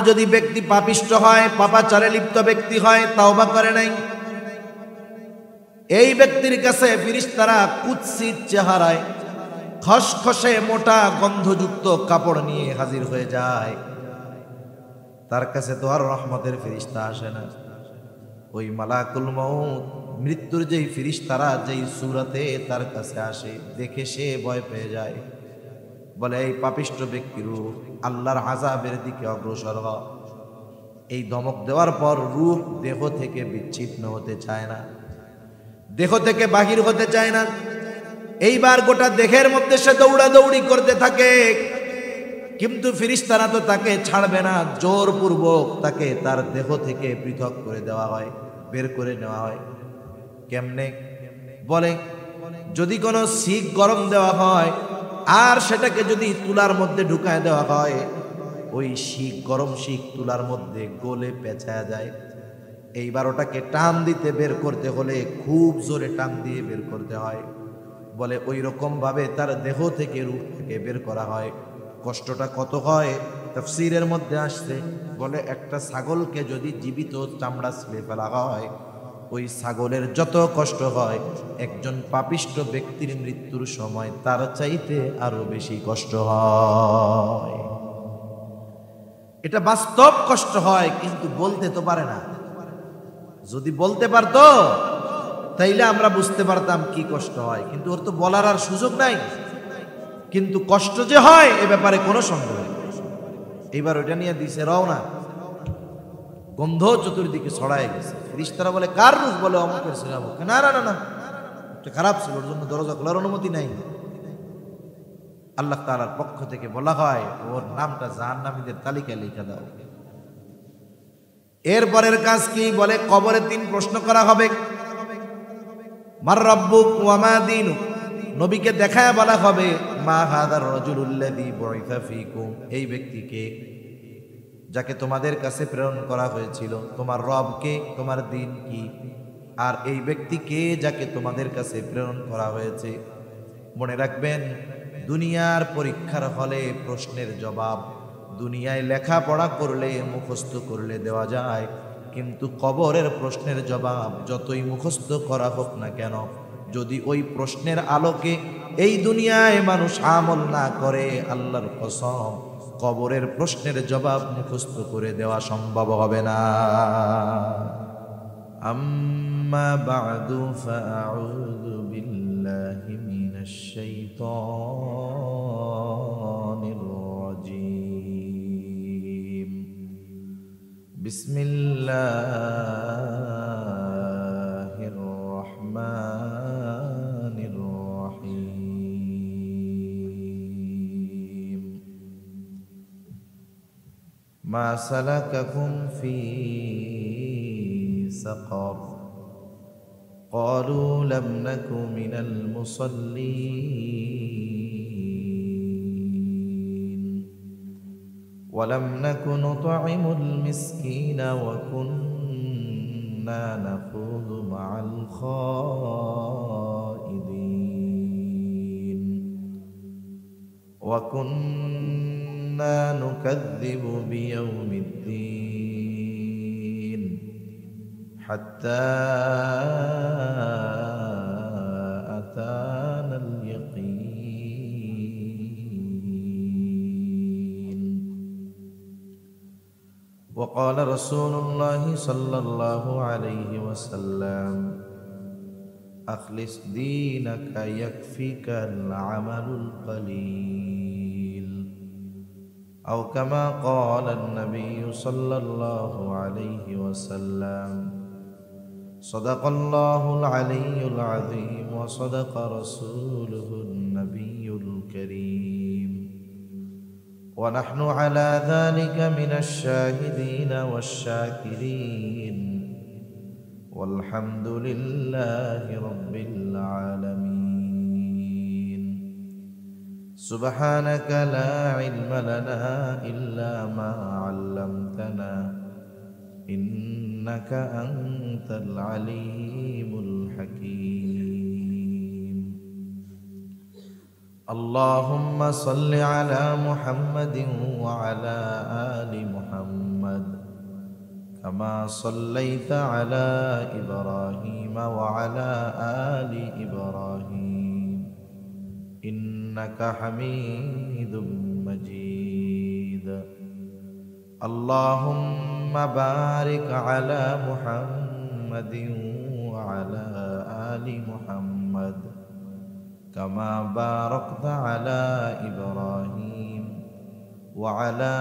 যদি ব্যক্তি পাপিষ্ঠ হয়, পাপাচারে লিপ্ত ব্যক্তি হয়, তাওবা করে নাই, এই ব্যক্তির কাছে ফেরেশতারা কুৎসিত চেহারায় খসখসে মোটা গন্ধযুক্ত কাপড় নিয়ে হাজির হয়ে যায়। তার কাছে তো আর রহমতের ফেরেশতা আসে না। ওই মালাকুল মউত, মৃত্যুর যেই ফেরেশতারা যেই সূরাতে তার কাছে আসে, দেখে সে ভয় পেয়ে যায়। বলে, এই পাপিষ্ঠ ব্যক্তির রূহ আল্লাহর আযাবের দিকে অগ্রসর হ। এই ধমক দেওয়ার পর রূহ দেহ থেকে বিচ্ছিন্ন হতে চায় না, দেহ থেকে বাহির হতে চায় না। এইবার গোটা দেহের মধ্যে সে দৌড়াদৌড়ি করতে থাকে, কিন্তু ফেরেশতারা তো তাকে ছাড়বে না। জোরপূর্বক তাকে তার দেহ থেকে পৃথক করে দেওয়া হয়, বের করে নেওয়া হয়। কেমনে? বলে, যদি কোনো শিক গরম দেওয়া হয় আর সেটাকে যদি তুলার মধ্যে ঢুকায় দেওয়া হয়, ওই শিক, গরম শিক তুলার মধ্যে গলে পেঁচায়া যায়। এইবার ওটাকে টান দিতে বের করতে হলে খুব জোরে টান দিয়ে বের করতে হয়। বলে, ওই রকম ভাবে তার দেহ থেকে, রূহ থেকে বের করা হয়। কষ্টটা কত হয় তাফসীরের মধ্যে আসছে। বলে, একটা ছাগলকে যদি জীবিত চামড়া ছিঁড়ে ফেলা হয়, ওই ছাগলের যত কষ্ট হয়, একজন পাপিষ্ঠ ব্যক্তির মৃত্যুর সময় তার চাইতে আরো বেশি কষ্ট হয়। এটা বাস্তব কষ্ট হয়, কিন্তু বলতে তো পারে না। যদি বলতে পারতো তাইলে আমরা বুঝতে পারতাম কি কষ্ট হয়, কিন্তু ওর তো বলার আর সুযোগ নাই। কিন্তু কষ্ট যে হয় এ ব্যাপারে কোনো সন্দেহ নেই। এইবার ওইটা নিয়ে দিছে রওনা, গন্ধ চতুর্দিকে ছড়ায় গেছে। ফেরেশতারা বলে, কার রূহ? বলে, অমুকের ছিল। না না না না, এটা খারাপ ছিল, ওর জন্য দরজা খোলার অনুমতি নাই। আল্লাহ তাআলার পক্ষ থেকে বলা হয়, ওর নামটা জাহান্নামীদের তালিকায় লিখে দাও। এরপরের কাজ কি? বলে, কবরে 3 প্রশ্ন করা হবে। মার রাব্বুক ওয়া মা দীনুক। নবীকে দেখায় বলা হবে, মা হাদার রাজুলুল্লাযী বুইসা ফীকুম। এই ব্যক্তিকে, যাকে তোমাদের কাছে প্রেরণ করা হয়েছিল। তোমার রব কে? তোমার দিন কি? আর এই ব্যক্তিকে যাকে তোমাদের কাছে প্রেরণ করা হয়েছে। মনে রাখবেন, দুনিয়ার পরীক্ষার হলে প্রশ্নের জবাব দুনিয়ায় লেখাপড়া করলে, মুখস্থ করলে দেওয়া যায়, কিন্তু কবরের প্রশ্নের জবাব যতই মুখস্থ করা হোক না কেন, যদি ওই প্রশ্নের আলোকে এই দুনিয়ায় মানুষ আমল না করে, আল্লাহর কসম, কবরের প্রশ্নের জবাব মুখস্থ করে দেওয়া সম্ভব হবে না। আম্মা বা'দু ফাআউযু বিল্লাহি মিনাশ শাইতানির রাজীম। বিসমিল্লাহির রহমানির রহিম। মা সালাকাকুম ফি সাকার। قالوا لم نك من المصلين ولم نك نطعم المسكين وكنا نخوض مع الخائضين وكنا نكذب بيوم الدين حتى أتانا اليقين. وقال رسول الله صلى الله عليه وسلم أخلص دينك يكفيك العمل القليل، أو كما قال النبي صلى الله عليه وسلم. صدق الله العلي العظيم وصدق رسوله النبي الكريم، ونحن على ذلك من الشاهدين والشاكرين، والحمد لله رب العالمين. سبحانك لا علم لنا إلا ما علمتنا إنك أنت العليم الحكيم. اللهم صل على محمد وعلى آل محمد محمد كما صليت على إبراهيم وعلى آل إبراهيم إنك حميد مجيد اللهم بارك على محمد وعلى آل محمد كما باركت على إبراهيم وعلى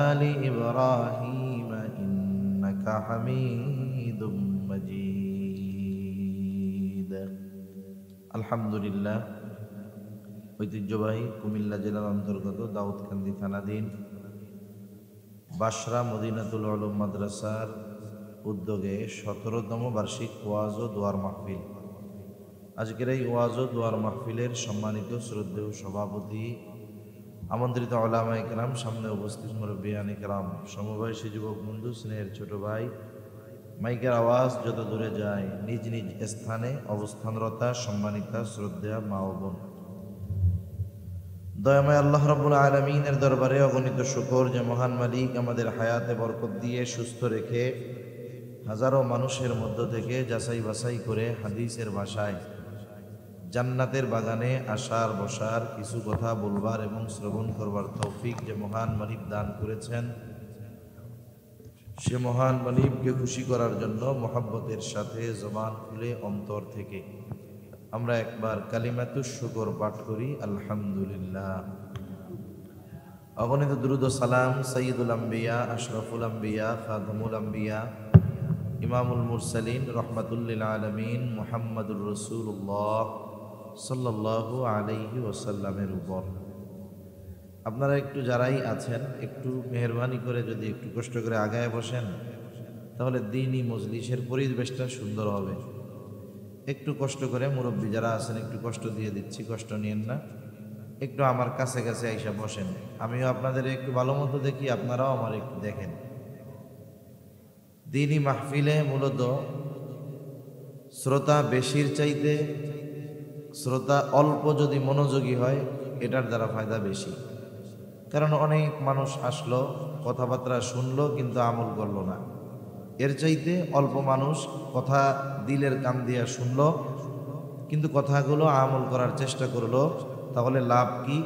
آل إبراهيم إنك حميد مجيد الحمد لله ঐতিহ্যবাহী কুমিল্লা জেলার অন্তর্গত দাউদকান্দি থানাধীন বাশরা মদিনাতুল উলুম মাদ্রাসার উদ্যোগে ১৭তম বার্ষিক ওয়াজ ও দোয়ার মাহফিল। আজকের এই ওয়াজ ও দোয়ার মাহফিলের সম্মানিত শ্রদ্ধেয় সভাপতি, আমন্ত্রিত উলামায়ে কেরাম, সামনে উপস্থিত মুরব্বিয়ানে কেরাম, সমবয়সী যুবক বন্ধু, স্নেহের ছোট ভাই, মাইকের আওয়াজ যত দূরে যায়, নিজ নিজ স্থানে অবস্থানরতা সম্মানিতা শ্রদ্ধেয়া মা ও বোন, দয়াময় আল্লাহ রাব্বুল আলামিনের দরবারে অগণিত শুকর যে মহান মালিক আমাদের হায়াতে বরকত দিয়ে সুস্থ রেখে হাজারো মানুষের মধ্য থেকে যাচাই বাছাই করে হাদিসের ভাষায় জান্নাতের বাগানে আসার বসার, কিছু কথা বলবার এবং শ্রবণ করবার তৌফিক যে মহান মালিক দান করেছেন, সে মহান মালিককে খুশি করার জন্য মহব্বতের সাথে জবান খুলে অন্তর থেকে আমরা একবার কালিমাতুশ শুকর পাঠ করি, আলহামদুলিল্লাহ। অগণিত দুরূদ ও সালাম সাইয়্যিদুল আম্বিয়া, আশরাফুল আম্বিয়া, খাতামুল আম্বিয়া, ইমামুল মুরসালিন, রহমাতুল লিল আলামিন মুহাম্মাদুর রাসূলুল্লাহ সাল্লাল্লাহু আলাইহি ওয়াসাল্লামের উপর। আপনারা একটু যারাই আছেন, একটু মেহেরবানি করে যদি একটু কষ্ট করে আগায় বসেন, তাহলে দ্বীনি মজলিসের পরিবেশটা সুন্দর হবে। একটু কষ্ট করে, মুরব্বী যারা আছেন একটু কষ্ট দিয়ে দিচ্ছি, কষ্ট নিয়েন না, একটু আমার কাছে কাছে আইসা বসেন। আমিও আপনাদের একটু ভালো মতো দেখি, আপনারাও আমার একটু দেখেন। দ্বীনি মাহফিলে মূলত শ্রোতা বেশির চাইতে শ্রোতা অল্প যদি মনোযোগী হয়, এটার দ্বারা ফায়দা বেশি। কারণ অনেক মানুষ আসলো, কথাবার্তা শুনলো, কিন্তু আমল করলো না। এর চাইতে অল্প মানুষ কথা দিলের কান দিয়া শুনলো, কিন্তু কথাগুলো আমল করার চেষ্টা করলো, তাহলে লাভ কি?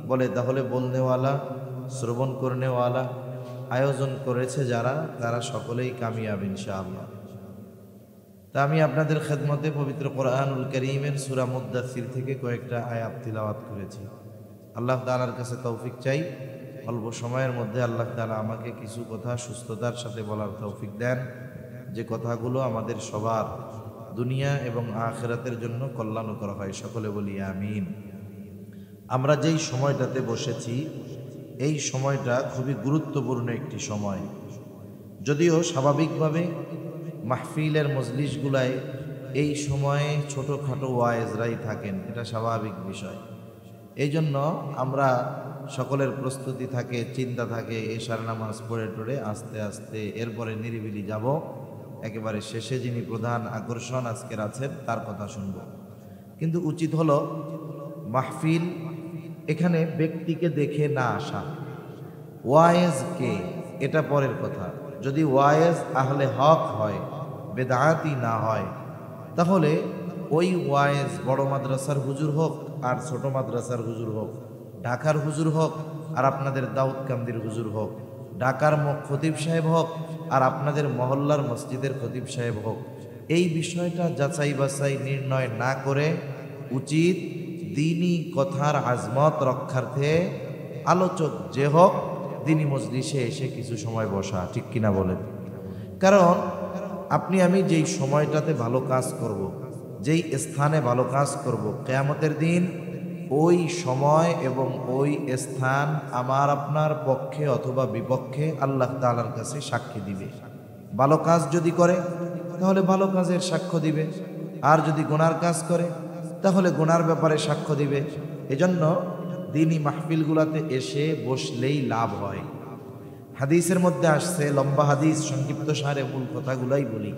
বলে তাহলে বলনেওয়ালা, শ্রবণ করনেওয়ালা, আয়োজন করেছে যারা, তারা সকলেই কামিয়াব ইনশাআল্লাহ। তা আমি আপনাদের খেদমতে পবিত্র কোরআনুল কারীমের সূরা মুদ্দাসসির থেকে কয়েকটা আয়াত তিলাওয়াত করেছি। আল্লাহ তাআলার কাছে তৌফিক চাই, অল্প সময়ের মধ্যে আল্লাহ তাআলা আমাকে কিছু কথা সুস্থতার সাথে বলার তৌফিক দেন, যে কথাগুলো আমাদের সবার দুনিয়া এবং আখিরাতের জন্য কল্যাণকর হয়। সকলে বলি আমিন। আমরা যেই সময়টাতে বসেছি, এই সময়টা খুবই গুরুত্বপূর্ণ একটি সময়। যদিও স্বাভাবিকভাবে মাহফিলের মজলিসগুলায় এই সময়ে ছোটোখাটো ওয়াইজরাই থাকেন, এটা স্বাভাবিক বিষয়। এই জন্য আমরা সকলের প্রস্তুতি থাকে, চিন্তা থাকে, এশার নামাজ পড়ে টড়ে আস্তে আস্তে এরপরে নিরিবিলি যাব, একেবারে শেষে যিনি প্রধান আকর্ষণ আজকের আছেন তার কথা শুনব। কিন্তু উচিত হলো মাহফিল এখানে ব্যক্তিকে দেখে না আসা, ওয়াইজ কে এটা পরের কথা। যদি ওয়াইজ আহলে হক হয়, বেদাতি না হয়, তাহলে ওই ওয়াইজ বড় মাদ্রাসার হুজুর হোক আর ছোট মাদ্রাসার হুজুর হোক, ঢাকার হুজুর হোক আর আপনাদের দাউদকান্দির হুজুর হোক, ঢাকার খতিব সাহেব হোক আর আপনাদের মহল্লার মসজিদের খতিব সাহেব হোক, এই বিষয়টা যাচাই বাছাই নির্ণয় না করে উচিত দ্বীনি কথার আজমত রক্ষার্থে আলোচক যে হোক দ্বীনি মজলিসে এসে কিছু সময় বসা, ঠিক কিনা বলেন? কারণ আপনি আমি যেই সময়টাতে ভালো কাজ করব, যেই স্থানে ভালো কাজ করব, কিয়ামতের দিন ওই সময় এবং ওই স্থান আমার আপনার পক্ষে অথবা বিপক্ষে আল্লাহ তাআলার কাছে সাক্ষী দিবে। ভালো কাজ যদি করে তাহলে ভালো কাজের সাক্ষ্য দিবে, আর যদি গুনার কাজ করে তাহলে গুনার ব্যাপারে সাক্ষ্য দিবে। এজন্য দ্বীনি মাহফিলগুলোতে এসে বসলেই লাভ হয়। হাদিসের মধ্যে আসছে, লম্বা হাদিস, সংক্ষিপ্ত সারে মূল কথাগুলাই বলি।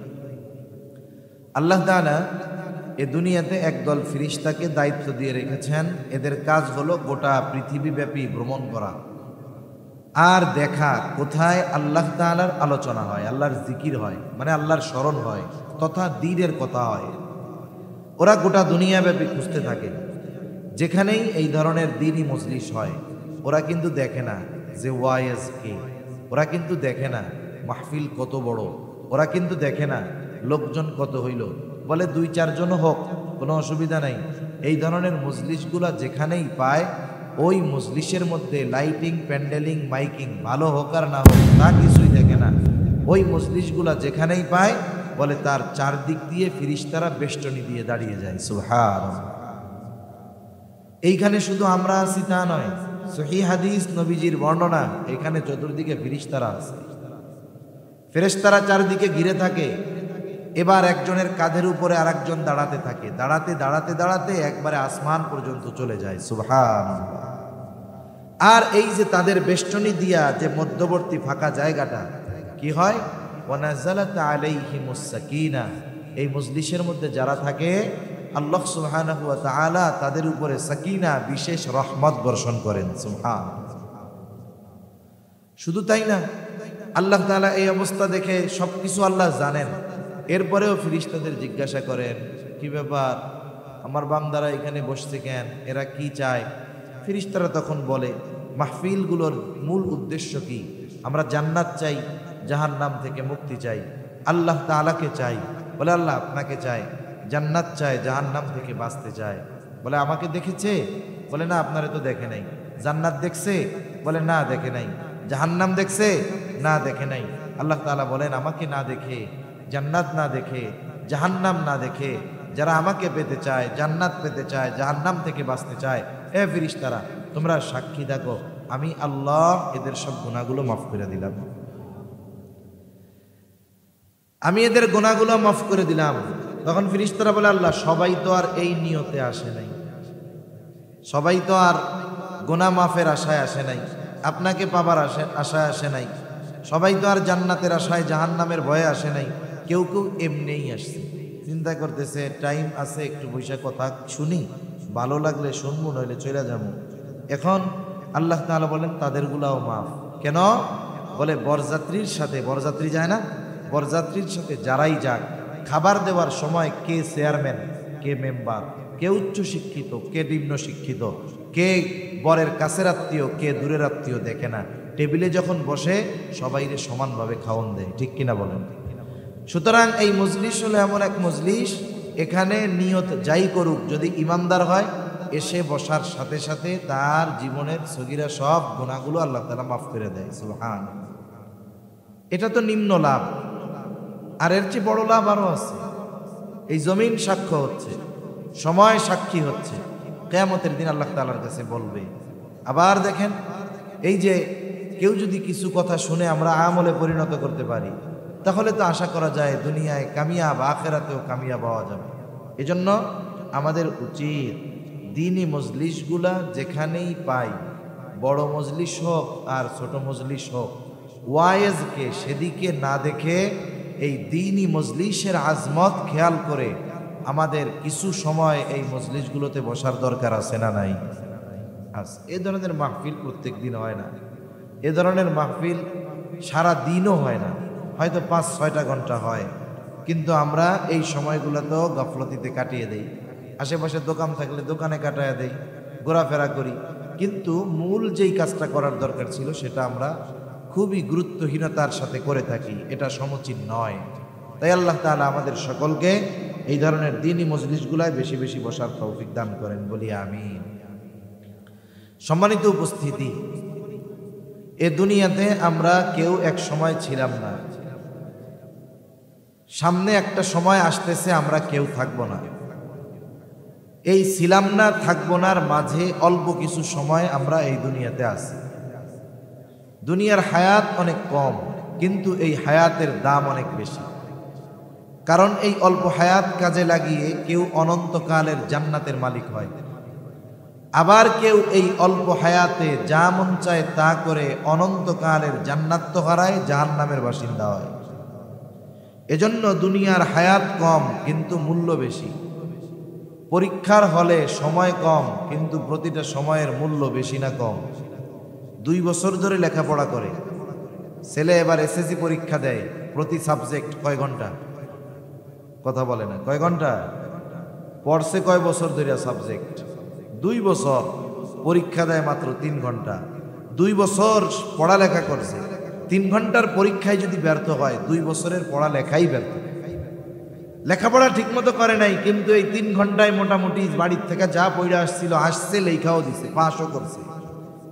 আল্লাহ তাআলা এ দুনিয়াতে একদল ফেরেশতাকে দায়িত্ব দিয়ে রেখেছেন, এদের কাজ হলো গোটা পৃথিবীব্যাপী ভ্রমণ করা। আর দেখা কোথায় আল্লাহ তাআলার আলোচনা হয়, আল্লাহর জিকির হয়, মানে আল্লাহর স্মরণ হয় তথা দ্বীনের কথা হয়। ওরা গোটা দুনিয়াব্যাপী খুঁজতে থাকে যেখানেই এই ধরনের দ্বীনি মজলিস হয়। ওরা কিন্তু দেখে না যে ওয়াইজ কে, ওরা কিন্তু দেখে না মাহফিল কত বড়, ওরা কিন্তু দেখে না লোকজন কত হইল। বলে 2-4 জন হোক, কোনো অসুবিধা নাই। এই ধরনের মজলিসগুলা যেখানেই পায়, ওই মজলিসের মধ্যে লাইটিং, প্যান্ডেলিং, মাইকিং ভালো হোক আর না হোক তা কিছুই দেখে না। ওই মজলিসগুলা যেখানেই পায়, বলে তার চারদিক দিয়ে ফিরিস্তারা বেষ্টনী দিয়ে দাঁড়িয়ে যায়। সুবহানাল্লাহ। এইখানে শুধু আমরা আছি তা নয়, সহিহ হাদিস নবীজির বর্ণনা, এখানে চতুর্দিকে ফিরিস্তারা আছে। ফেরেশতারা চারদিকে ঘিরে থাকে। এবার একজনের কাঁধের উপরে আরেকজন দাঁড়াতে থাকে, দাঁড়াতে দাঁড়াতে দাঁড়াতে একবারে আসমান পর্যন্ত চলে যায়। সুবহানাল্লাহ। আর এই যে তাদের বেষ্টনী দিয়া যে মধ্যবর্তী ফাঁকা জায়গাটা কি হয়, ওয়ানাজালাত আলাইহিমুস সাকিনা, এই মজলিসের মধ্যে যারা থাকে আল্লাহ সুবহানাহু ওয়া তাআলা তাদের উপরে সাকিনা, বিশেষ রহমত বর্ষণ করেন। সুবহানাল্লাহ। শুধু তাই না, আল্লাহ তাআলা এই অবস্থা দেখে সবকিছু আল্লাহ জানেন। এরপরেও ফেরেশতাদের জিজ্ঞাসা করেন, কি ব্যাপার, আমার বান্দারা এখানে বসছে কেন, এরা কি চায়? ফেরেশতারা তখন বলে, মাহফিলগুলোর মূল উদ্দেশ্য কি? আমরা জান্নাত চাই, জাহান্নাম থেকে মুক্তি চাই, আল্লাহ তাআলাকে চাই। বলে আল্লাহ আপনাকে চাই, জান্নাত চায়, জাহান্নাম থেকে বাঁচতে চায়। বলে আমাকে দেখেছে? বলে না, আপনারে তো দেখে নাই। জান্নাত দেখছে? বলে না, দেখে নাই। জাহান্নাম দেখছে? না, দেখে নাই। আল্লাহ তাআলা বলেন, আমাকে না দেখে, জান্নাত না দেখে, জাহান্নাম না দেখে যারা আমাকে পেতে চায়, জান্নাত পেতে চায়, জাহান্নাম থেকে বাঁচতে চায়, এ ফেরেশতারা তোমরা সাক্ষী থাকো, আমি আল্লাহ এদের সব গুনাহগুলো মাফ করে দিলাম। আমি এদের গুনাহগুলো মাফ করে দিলাম। তখন ফেরেশতারা বলে, আল্লাহ সবাই তো আর এই নিয়তে আসে নাই, সবাই তো আর গুনাহ মাফের আশায় আসে নাই, আপনাকে পাবার আশায় আসে নাই, সবাই তো আর জান্নাতের আশায়, জাহান্নামের ভয়ে আসে নাই, কেউ কেউ এমনিই আসছে, চিন্তা করতেছে টাইম আছে, একটু বৈশা কথা শুনি, ভালো লাগলে শুনবো, নইলে চলে যাবো। এখন আল্লাহ তাআলা বলেন তাদেরগুলাও মাফ। কেন? বলে বরযাত্রীর সাথে, বরযাত্রী যায় না, বরযাত্রীর সাথে যারাই যাক, খাবার দেওয়ার সময় কে চেয়ারম্যান, কে মেম্বার, কে উচ্চ শিক্ষিত, কে নিম্ন শিক্ষিত, কে বরের কাছের আত্মীয়, কে দূরের আত্মীয় দেখে না। টেবিলে যখন বসে সবাইরে সমানভাবে খাওয়ান দেয়, ঠিক কিনা বলেন? সুতরাং এই মজলিস হলো এমন এক মজলিস, এখানে নিয়ত যাই করুক, যদি ইমানদার হয়, এসে বসার সাথে সাথে তার জীবনের সগীরা সব গুনাহগুলো আল্লাহ তাআলা মাফ করে দেয়। সুবহানাল্লাহ। এটা তো নিম্ন লাভ, আর এর চেয়ে বড় লাভ আরো আছে। এই জমিন সাক্ষ্য হচ্ছে, সময় সাক্ষী হচ্ছে, কিয়ামতের দিন আল্লাহ তাআলার কাছে বলবে। আবার দেখেন, এই যে কেউ যদি কিছু কথা শুনে আমরা আমলে পরিণত করতে পারি, তাহলে তো আশা করা যায় দুনিয়ায় কামিয়াব, আখিরাতেও কামিয়াব হওয়া যাবে। এজন্য আমাদের উচিত দ্বীনি মজলিসগুলা যেখানেই পাই, বড় মজলিস হোক আর ছোট মজলিস হোক, ওয়াইজকে সেদিকে না দেখে এই দ্বীনি মজলিসের আজমত খেয়াল করে আমাদের কিছু সময় এই মজলিসগুলোতে বসার দরকার আছে না নাই? এ ধরনের মাহফিল প্রত্যেক দিন হয় না, এ ধরনের মাহফিল সারা দিনও হয় না, হয়তো 5-6টা ঘন্টা হয়, কিন্তু আমরা এই সময়গুলোতেও গাফলতিতে কাটিয়ে দেই। আশেপাশে দোকান থাকলে দোকানে কাটায় দেই, ঘোরাফেরা করি, কিন্তু মূল যেই কাজটা করার দরকার ছিল সেটা আমরা খুবই গুরুত্বহীনতার সাথে করে থাকি। এটা সমুচিত নয়। তাই আল্লাহ তাআলা আমাদের সকলকে এই ধরনের দ্বীনি মজলিসগুলায় বেশি বেশি বসার তৌফিক দান করেন, বলি আমিন। সম্মানিত উপস্থিতি, এ দুনিয়াতে আমরা কেউ এক সময় ছিলাম না, সামনে একটা সময় আসতেছে আমরা কেউ থাকবো না। এই ছিলাম না থাকবো নার মাঝে অল্প কিছু সময় আমরা এই দুনিয়াতে আছি। দুনিয়ার হায়াত অনেক কম, কিন্তু এই হায়াতের দাম অনেক বেশি। কারণ এই অল্প হায়াত কাজে লাগিয়ে কেউ অনন্তকালের জান্নাতের মালিক হয়, আবার কেউ এই অল্প হায়াতে যা মন চায় তা করে অনন্তকালের জান্নাত তো হারায়, জাহান্নামের বাসিন্দা হয়। এজন্য দুনিয়ার হায়াত কম কিন্তু মূল্য বেশি। পরীক্ষার হলে সময় কম কিন্তু প্রতিটা সময়ের মূল্য বেশি না কম? 2 বছর ধরে লেখাপড়া করে। ছেলে এবার এসএসসি পরীক্ষা দেয়, প্রতি সাবজেক্ট কয় ঘন্টা? কথা বলে না, কয় ঘন্টা পড়ছে? কয় বছর ধরে সাবজেক্ট? 2 বছর। পরীক্ষা দেয় মাত্র 3 ঘন্টা। 2 বছর পড়ালেখা করছে, 3 ঘন্টার পরীক্ষায় যদি ব্যর্থ হয়, 2 বছরের পড়ালেখাই ব্যর্থ। লেখাপড়া ঠিকমতো করে নাই, কিন্তু এই 3 ঘন্টায় মোটামুটি বাড়ির থেকে যা পড়ে আসছিল, আসছে, লেখাও দিছে, পাশও করছে।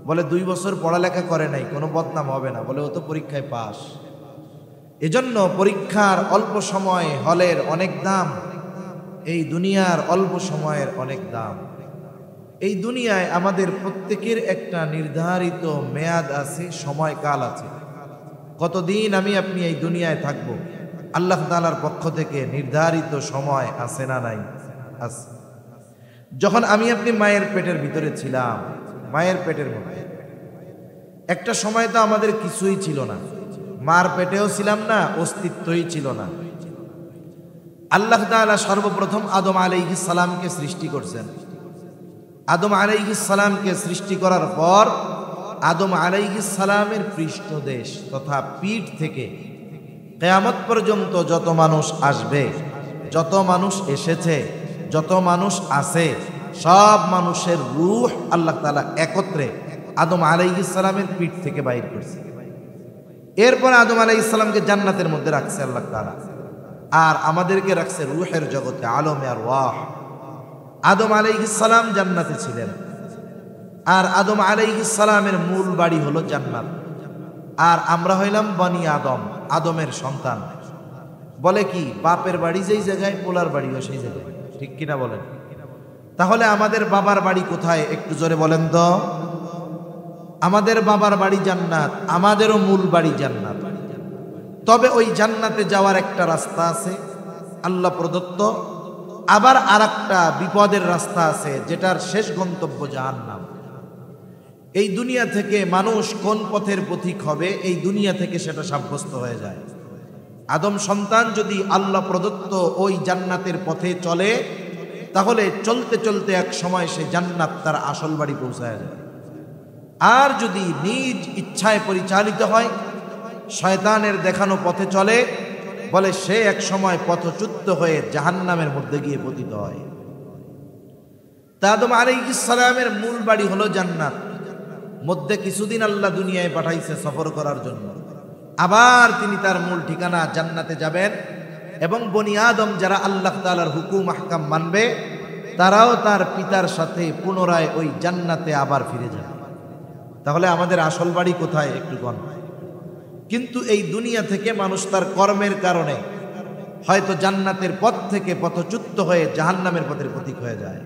বলে 2 বছর পড়ালেখা করে নাই, কোনো বদনাম হবে না, বলে ও তো পরীক্ষায় পাস। এজন্য পরীক্ষার অল্প সময় হলের অনেক দাম, এই দুনিয়ার অল্প সময়ের অনেক দাম। এই দুনিয়ায় আমাদের প্রত্যেকের একটা নির্ধারিত মেয়াদ আছে, সময়কাল আছে। কতদিন আমি আপনি এই দুনিয়ায় থাকবো, আল্লাহ তাআলার পক্ষ থেকে নির্ধারিত সময় আছে না নাই? আছে। যখন আমি আপনি মায়ের পেটের ভিতরে ছিলাম, মায়ের পেটের মধ্যে একটা সময় তো আমাদের কিছুই ছিল না, মার পেটেও ছিলাম না, অস্তিত্বই ছিল না। আল্লাহ তাআলা সর্বপ্রথম আদম আলাইহিস সালামকে সৃষ্টি করছেন। আদম আলাইহিস সালামকে সৃষ্টি করার পর আদম আলাইহিস সালামের পৃষ্ঠদেশ তথা পিঠ থেকে কিয়ামত পর্যন্ত যত মানুষ আসবে, যত মানুষ এসেছে, যত মানুষ আছে, সব মানুষের রূহ আল্লাহ তাআলা একত্রে আদম আলাইহিস সালামের পিঠ থেকে বাইর করছে। এরপর আদম আলাইহিস সালামকে জান্নাতের মধ্যে রাখছে আল্লাহ তাআলা, আর আমাদেরকে রাখছে রূহের জগতে, আলমে আরওয়াহ। আদম আলাইহিস সালাম জান্নাতে ছিলেন, আর আদম আলাইহিস সালামের মূল বাড়ি হলো জান্নাত, আর আমরা হইলাম বনি আদম, আদমের সন্তান। বলে কি, বাপের বাড়ি যেই জায়গায়, পোলার বাড়িও সেই জায়গায়, ঠিক কিনা বলেন? তাহলে আমাদের বাবার বাড়ি কোথায় একটু জোরে বলেন তো? আমাদের বাবার বাড়ি জান্নাত, আমাদেরও মূল বাড়ি জান্নাত। তবে ওই জান্নাতে যাওয়ার একটা রাস্তা আছে আল্লাহ প্রদত্ত, আবার আরেকটা বিপদের রাস্তা আছে, যেটার শেষ গন্তব্য জাহান্নাম। এই দুনিয়া থেকে মানুষ কোন পথের পথিক হবে, এই দুনিয়া থেকে সেটা সাব্যস্ত হয়ে যায়। আদম সন্তান যদি আল্লাহ প্রদত্ত ওই জান্নাতের পথে চলে, তাহলে চলতে চলতে এক সময় সে জান্নাত তার আসল বাড়ি পৌঁছায় যায়। আর যদি নিজ ইচ্ছায় পরিচালিত হয়, শয়তানের দেখানো পথে চলে, বলে সে এক সময় পথচ্যুত হয়ে জাহান্নামের মধ্যে গিয়ে পতিত হয়। তা আদম আলাইহিস সালামের মূল বাড়ি হলো জান্নাত। মধ্যে কিছুদিন আল্লাহ দুনিয়ায় পাঠাইছে সফর করার জন্য, আবার তিনি তার মূল ঠিকানা জান্নাতে যাবেন, এবং বনি আদম যারা আল্লাহ তাআলার হুকুম আহকাম মানবে, তারাও তার পিতার সাথে পুনরায় ওই জান্নাতে আবার ফিরে যাবে। তাহলে আমাদের আসল বাড়ি কোথায় একটু গণ। কিন্তু এই দুনিয়া থেকে মানুষ তার কর্মের কারণে হয়তো জান্নাতের পথ থেকে পথচ্যুত হয়ে জাহান্নামের পথের পথিক হয়ে যায়।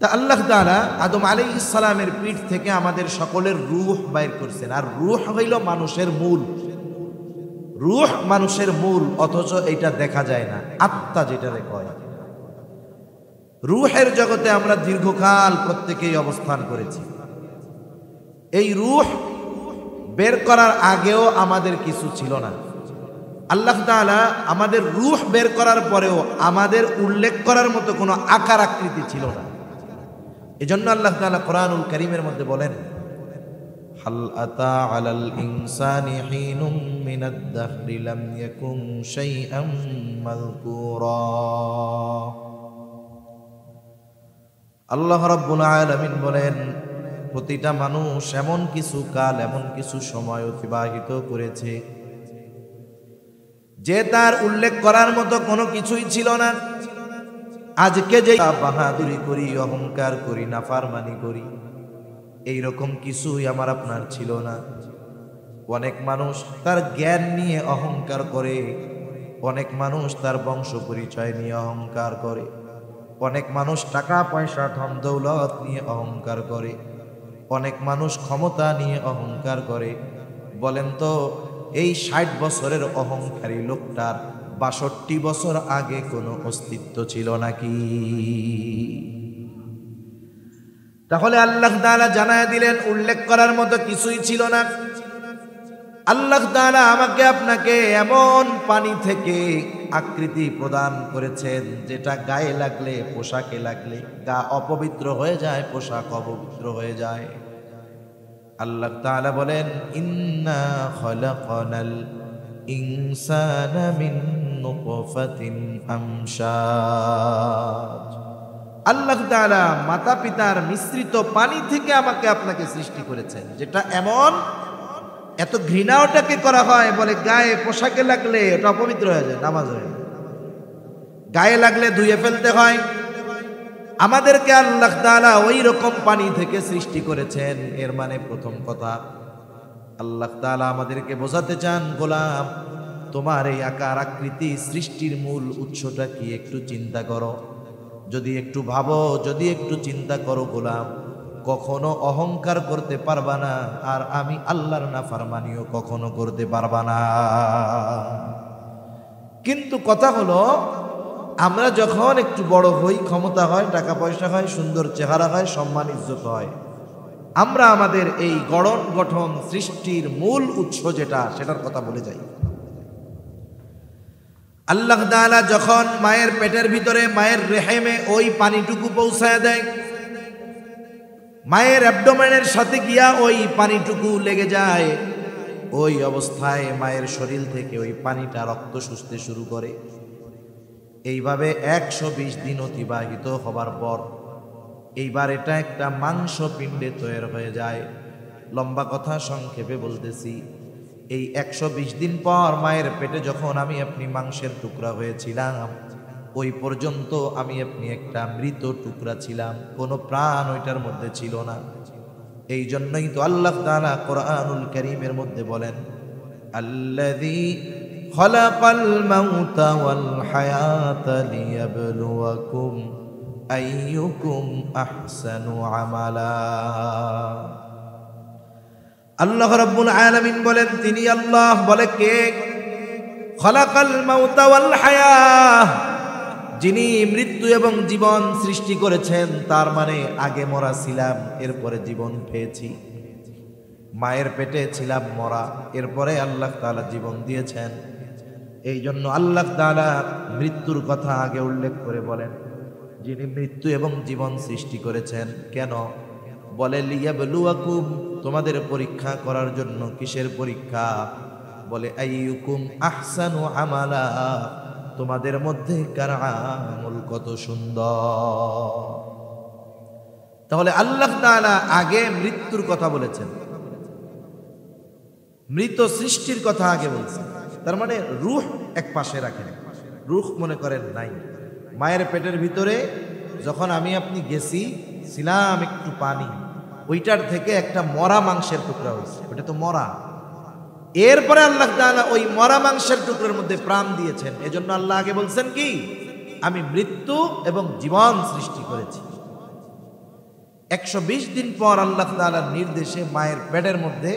তা আল্লাহ তাআলা আদম আলাইহিস সালামের পিঠ থেকে আমাদের সকলের রূহ বাইর করছেন, আর রূহ হইল মানুষের মূল। রূহ মানুষের মূল, অথচ এটা দেখা যায় না, আত্মা যেটারে কয়। রূহের জগতে আমরা দীর্ঘকাল প্রত্যেকেই অবস্থান করেছি। এই রূহ বের করার আগেও আমাদের কিছু ছিল না। আল্লাহ তাআলা আমাদের রূহ বের করার পরেও আমাদের উল্লেখ করার মতো কোনো আকার আকৃতি ছিল না। এজন্য আল্লাহ তাআলা কোরআনুল কারীমের মধ্যে বলেন, হাল আতা আলাল ইনসানি হিনুম মিনাদ দাহরি লাম ইয়াকুন শাইআম মাযকুরা। আল্লাহ রাব্বুল আলামিন বলেন, প্রতিটা মানুষ এমন কিছু কাল, এমন কিছু সময় অতিবাহিত করেছে যে তার উল্লেখ করার মতো কোনো কিছুই ছিল না। আজকে যে বাহাদুরি করি, অহংকার করি, নাফরমানি করি, এইরকম কিছুই আমার আপনার ছিল না। অনেক মানুষ তার জ্ঞান নিয়ে অহংকার করে, অনেক মানুষ তার বংশ পরিচয় নিয়ে অহংকার করে, অনেক মানুষ টাকা পয়সা ধন দৌলত নিয়ে অহংকার করে, অনেক মানুষ ক্ষমতা নিয়ে অহংকার করে। বলেন তো, এই 60 বছরের অহংকারী লোকটার 62 বছর আগে কোনো অস্তিত্ব ছিল নাকি? তাহলে আল্লাহ তাআলা জানায় দিলেন উল্লেখ করার মতো কিছুই ছিল না। আল্লাহ তাআলা আমাকে আপনাকে এমন পানি থেকে আকৃতি প্রদান করেছেন, যেটা গায়ে লাগলে, পোশাকে লাগলে গা অপবিত্র হয়ে যায়, পোশাক অপবিত্র হয়ে যায়। আল্লাহ তাআলা বলেন, ইন্না খলাকনাল ইনসানা মিন নুতফাতিন আমশাজ। আল্লাহ তাআলা মাতা পিতার মিশ্রিত পানি থেকে আমাকে আপনাকে সৃষ্টি করেছেন, যেটা এমন এত ঘৃণা ওটাকে করা হয়, বলে গায়ে পোশাকে লাগলে ওটা অপবিত্র হয়ে যায়, নামাজ হয় না। গায়ে লাগলে ধুয়ে ফেলতে হয়। আমাদেরকে আল্লাহ তাআলা ওই রকম পানি থেকে সৃষ্টি করেছেন। এর মানে প্রথম কথা, আল্লাহ তাআলা আমাদেরকে বোঝাতে চান, গোলাম তোমার এই আকার আকৃতি সৃষ্টির মূল উৎসটা কি একটু চিন্তা করো। যদি একটু ভাবো, যদি একটু চিন্তা করো গোলাম, কখনো অহংকার করতে পারবা না, আর আমি আল্লাহর নাফরমানিও কখনো করতে পারবা না। কিন্তু কথা হলো, আমরা যখন একটু বড় হই, ক্ষমতা হয়, টাকা পয়সা হয়, সুন্দর চেহারা হয়, সম্মান ইজ্জত হয়, আমরা আমাদের এই গড়ন গঠন সৃষ্টির মূল উৎস যেটা, সেটার কথা বলে যাই। আল্লাহ তাআলা যখন মায়ের পেটের ভিতরে, মায়ের রেহেমে ওই পানিটুকু পৌঁছায় দেয়, মায়ের অ্যাবডোমেনের সাথে গিয়া ওই পানিটুকু লেগে যায়, ওই অবস্থায় মায়ের শরীর থেকে ওই পানিটা রক্ত শুষতে শুরু করে। এইভাবে 120 দিন অতিবাহিত হবার পর এইবার এটা একটা মাংস পিণ্ডে তৈরি হয়ে যায়। লম্বা কথা সংক্ষেপে বলতেছি, এই 120 দিন পর মায়ের পেটে যখন আমি আপনি মাংসের টুকরা হয়েছিলাম, ওই পর্যন্ত আমি আপনি একটা মৃত টুকরা ছিলাম, কোনো প্রাণ ওইটার মধ্যে ছিল না। এই জন্যই তো আল্লাহ তাআলা কোরআনুল কারীমের মধ্যে বলেন, আল্লাযী খালাকাল মাউতা ওয়াল হায়াতা লিয়াবলুয়াকুম আইয়ুকুম আহসানু আমালা। আল্লাহ রাব্বুল আলামিন বলেন, তিনি আল্লাহ। বলে কে? খালাকাল মাউতা ওয়াল হায়াহ, যিনি মৃত্যু এবং জীবন সৃষ্টি করেছেন। তার মানে আগে মরা ছিলাম, এরপরে জীবন পেয়েছি। মায়ের পেটে ছিলাম মরা, এরপরে আল্লাহ তাআলা জীবন দিয়েছেন। এই জন্য আল্লাহ তাআলা মৃত্যুর কথা আগে উল্লেখ করে বলেন, যিনি মৃত্যু এবং জীবন সৃষ্টি করেছেন। কেন? বলে লিয়াবলুয়াকুম, তোমাদের পরীক্ষা করার জন্য। কিসের পরীক্ষা? বলে আইয়ুকুম আহসানু আমালা, তোমাদের মধ্যে কার আমল কত সুন্দর। তাহলে আল্লাহ তাআলা আগে মৃত্যুর কথা বলেছেন, মৃত সৃষ্টির কথা আগে বলছেন। তার মানে রূহ এক পাশে রাখেন, রূহ মনে করেন নাই। মায়ের পেটের ভিতরে যখন আমি আপনি গেছি, ছিলাম একটু পানি, ওইটার থেকে একটা মরা মাংসের টুকরা হয়েছে, ওটা তো মরা। এরপরে আল্লাহ তাআলা ওই মরা মাংসের টুকরার মধ্যে প্রাণ দিয়েছেন। এজন্য আল্লাহ আগে বলছেন কি, আমি মৃত্যু এবং জীবন সৃষ্টি করেছি। 120 দিন পর আল্লাহ তাআলার নির্দেশে মায়ের পেটের মধ্যে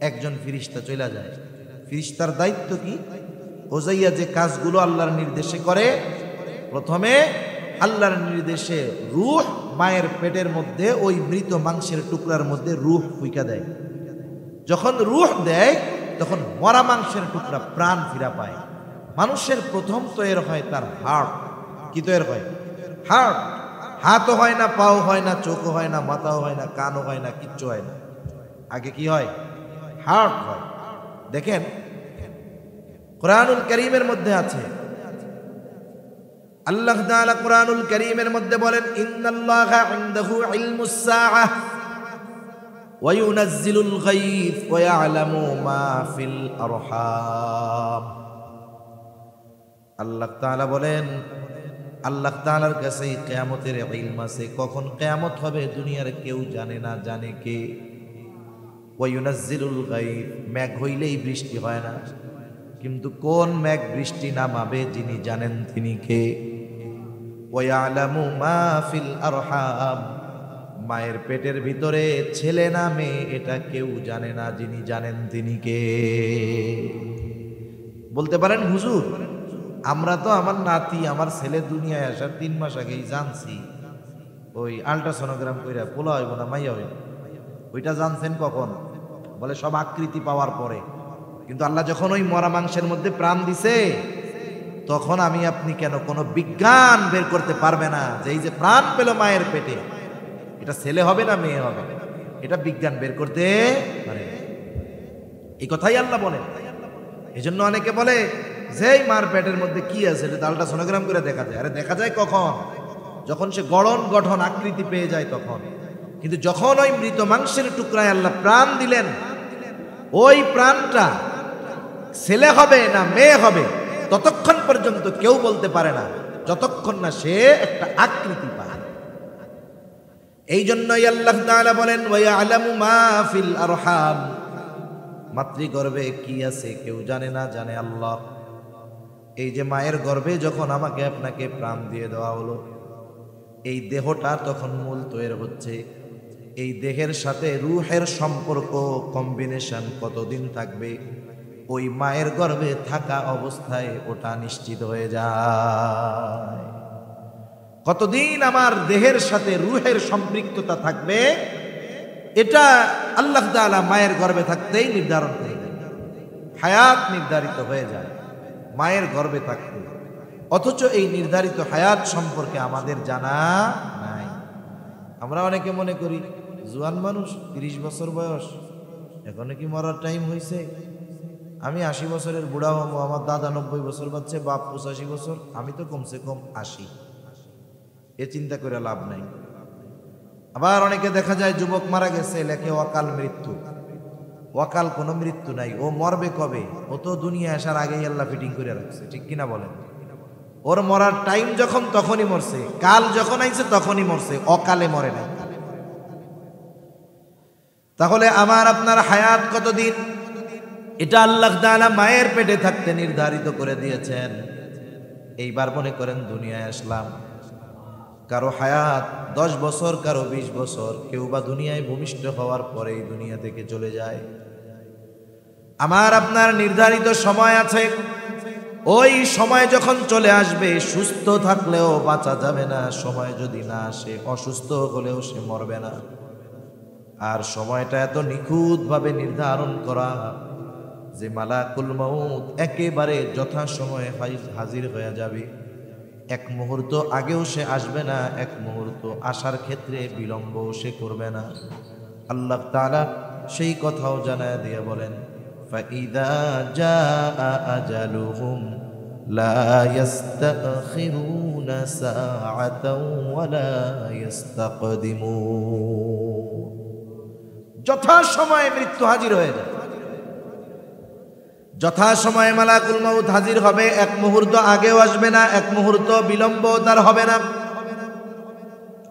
একজন ফেরেশতা চলে যায়। ফেরেশতার দায়িত্ব কি? ওজাইয়া যে কাজগুলো আল্লাহর নির্দেশে করে, প্রথমে আল্লাহর নির্দেশে রূহ মায়ের পেটের মধ্যে ওই মৃত মাংসের টুকরার মধ্যে রূহ ফুঁকা দেয়। যখন রূহ দেয়, তখন মরা মাংসের টুকরা প্রাণ ফিরা পায়। মানুষের প্রথম তৈরি হয় তার হার্ট। কি তৈরি হয়? হার্ট। হাতও হয় না, পাও হয় না, চোখও হয় না, মাথাও হয় না, কানও হয় না, কিচ্ছু হয় না। আগে কি হয়? হার্ট হয়। দেখেন কোরআনুল কারীমের মধ্যে আছে, আল্লাহ তাআলা কোরআনুল কারীমের মধ্যে বলেন, ইন্নাল্লাহা ইনদাহু ইলমুস সাআহ ওয়া ইউনাজ্জিলুল গায়থ ওয়া ইয়ালামু মা ফিল আরহাম। আল্লাহ তাআলা বলেন, আল্লাহ তাআলার কাছে কিয়ামতের ইলম আছে। কখন কিয়ামত হবে দুনিয়ার কেউ জানে না, জানে কে? ওয়া ইউনাজ্জিলুল গায়থ, মেঘ হইলেই বৃষ্টি হয় না, কিন্তু কোন মেঘ বৃষ্টি নামাবে যিনি জানেন তিনি কে? ওয়া ইয়ালামু মা ফিল আরহাম, মায়ের পেটের ভিতরে ছেলে না মেয়ে এটা কেউ জানে না, যিনি জানেন তিনি কে? বলতে পারেন হুজুর, আমরা তো আমার নাতি, আমার ছেলে দুনিয়ায় আসার 3 মাস আগেই জানছি। ওই আল্ট্রাসোনোগ্রাম কইরা পোলা হইব না মাইয়া হইব, ওইটা জানছেন কখন? বলে সব আকৃতি পাওয়ার পরে। কিন্তু আল্লাহ যখন ওই মরা মাংসের মধ্যে প্রাণ দিছে, তখন আমি আপনি কেন কোনো বিজ্ঞান বের করতে পারবে না যে এই যে প্রাণ পেল মায়ের পেটে, এটা ছেলে হবে না মেয়ে হবে। এটা বিজ্ঞান বের করতে পারে না। এই কথাই আল্লাহ বলেন। এই জন্য অনেকে বলে যেই মার পেটের মধ্যে কি আছে এটা আল্ট্রাসোনোগ্রাম করে দেখা যায়। আরে দেখা যায় কখন? যখন সে গঠন আকৃতি পেয়ে যায় তখন। কিন্তু যখন ওই মৃত মাংসের টুকরায় আল্লাহ প্রাণ দিলেন, ওই প্রাণটা ছেলে হবে না মেয়ে হবে ততক্ষণ পর্যন্ত কেউ বলতে পারে না, যতক্ষণ না সে একটা আকৃতি পায়। এই জন্যই আল্লাহ তাআলা বলেন ওয়ায়ালামু মা ফিল আরহাম, মাতৃগর্ভে কি আছে কেউ জানে না, জানে আল্লাহ। এই যে মায়ের গর্ভে যখন আমাকে আপনাকে প্রাণ দিয়ে দেওয়া হলো, এই দেহটা তখন মূল তৈরি হচ্ছে। এই দেহের সাথে রূহের সম্পর্ক কম্বিনেশন কতদিন থাকবে, ওই মায়ের গর্ভে থাকা অবস্থায় ওটা নিশ্চিত হয়ে যায়। কতদিন আমার দেহের সাথে রূহের সম্পৃক্ততা থাকবে এটা আল্লাহ তাআলা মায়ের গর্ভে থাকতেই নির্ধারণ করে দেন। হায়াত নির্ধারিত হয়ে যায় মায়ের গর্ভে থাকতে, অথচ এই নির্ধারিত হায়াত সম্পর্কে আমাদের জানা নাই। আমরা অনেকে মনে করি জোয়ান মানুষ 30 বছর বয়স, এখনো কি মরার টাইম হয়েছে? আমি 80 বছরের বুড়া হবো, আমার দাদা 90 বছর বাচ্চা, বাপ 85 বছর, আমি তো কমসে কম 80। এ চিন্তা করে লাভ নাই। আবার অনেকে দেখা যায় যুবক মারা গেছে, লেখে অকাল মৃত্যু। অকাল কোনো মৃত্যু নাই, ও মরবে কবে? ও তো দুনিয়া আসার আগেই আল্লাহ ফিটিং করে রাখছে, ঠিক কিনা বলেন? ওর মরার টাইম যখন তখনই মরছে, কাল যখন আইছে তখনই মরছে, অকালে মরে নাই। তাহলে আমার আপনার হায়াত কতদিন? এটা আল্লাহ তাআলা মায়ের পেটে থাকতে নির্ধারিত করে দিয়েছেন। এইবার মনে করেন দুনিয়ায় আসলাম, কারো হায়াত 10 বছর, কারো 20 বছর, কেউ বা দুনিয়ায় ভূমিষ্ঠ হওয়ার পরেই দুনিয়া থেকে চলে যায়। আমার আপনার নির্ধারিত সময় আছে, ওই সময় যখন চলে আসবে সুস্থ থাকলেও বাঁচা যাবে না, সময় যদি না আসে অসুস্থ হলেও সে মরবে না। আর সময়টা এত নিখুঁতভাবে নির্ধারণ করা যে মালাকুল মউত একেবারে যথাসময়ে হাজির হয়ে যাবে। এক মুহূর্ত আগেও সে আসবে না, এক মুহূর্ত আসার ক্ষেত্রে বিলম্বও সে করবে না। আল্লাহ তাআলা সেই কথাও জানায় দিয়ে বলেন ফাইদা জাআ আজালুহুম লা ইস্তাখিরুনা সাআতাও ওয়া লা ইস্তাকদিমুন। যথাসময়ে মৃত্যু হাজির হয়ে যায়, যথাসময়ে মালাকুল মউত হাজির হবে, এক মুহূর্ত আগেও আসবে না, এক মুহূর্ত বিলম্ব তার হবে না।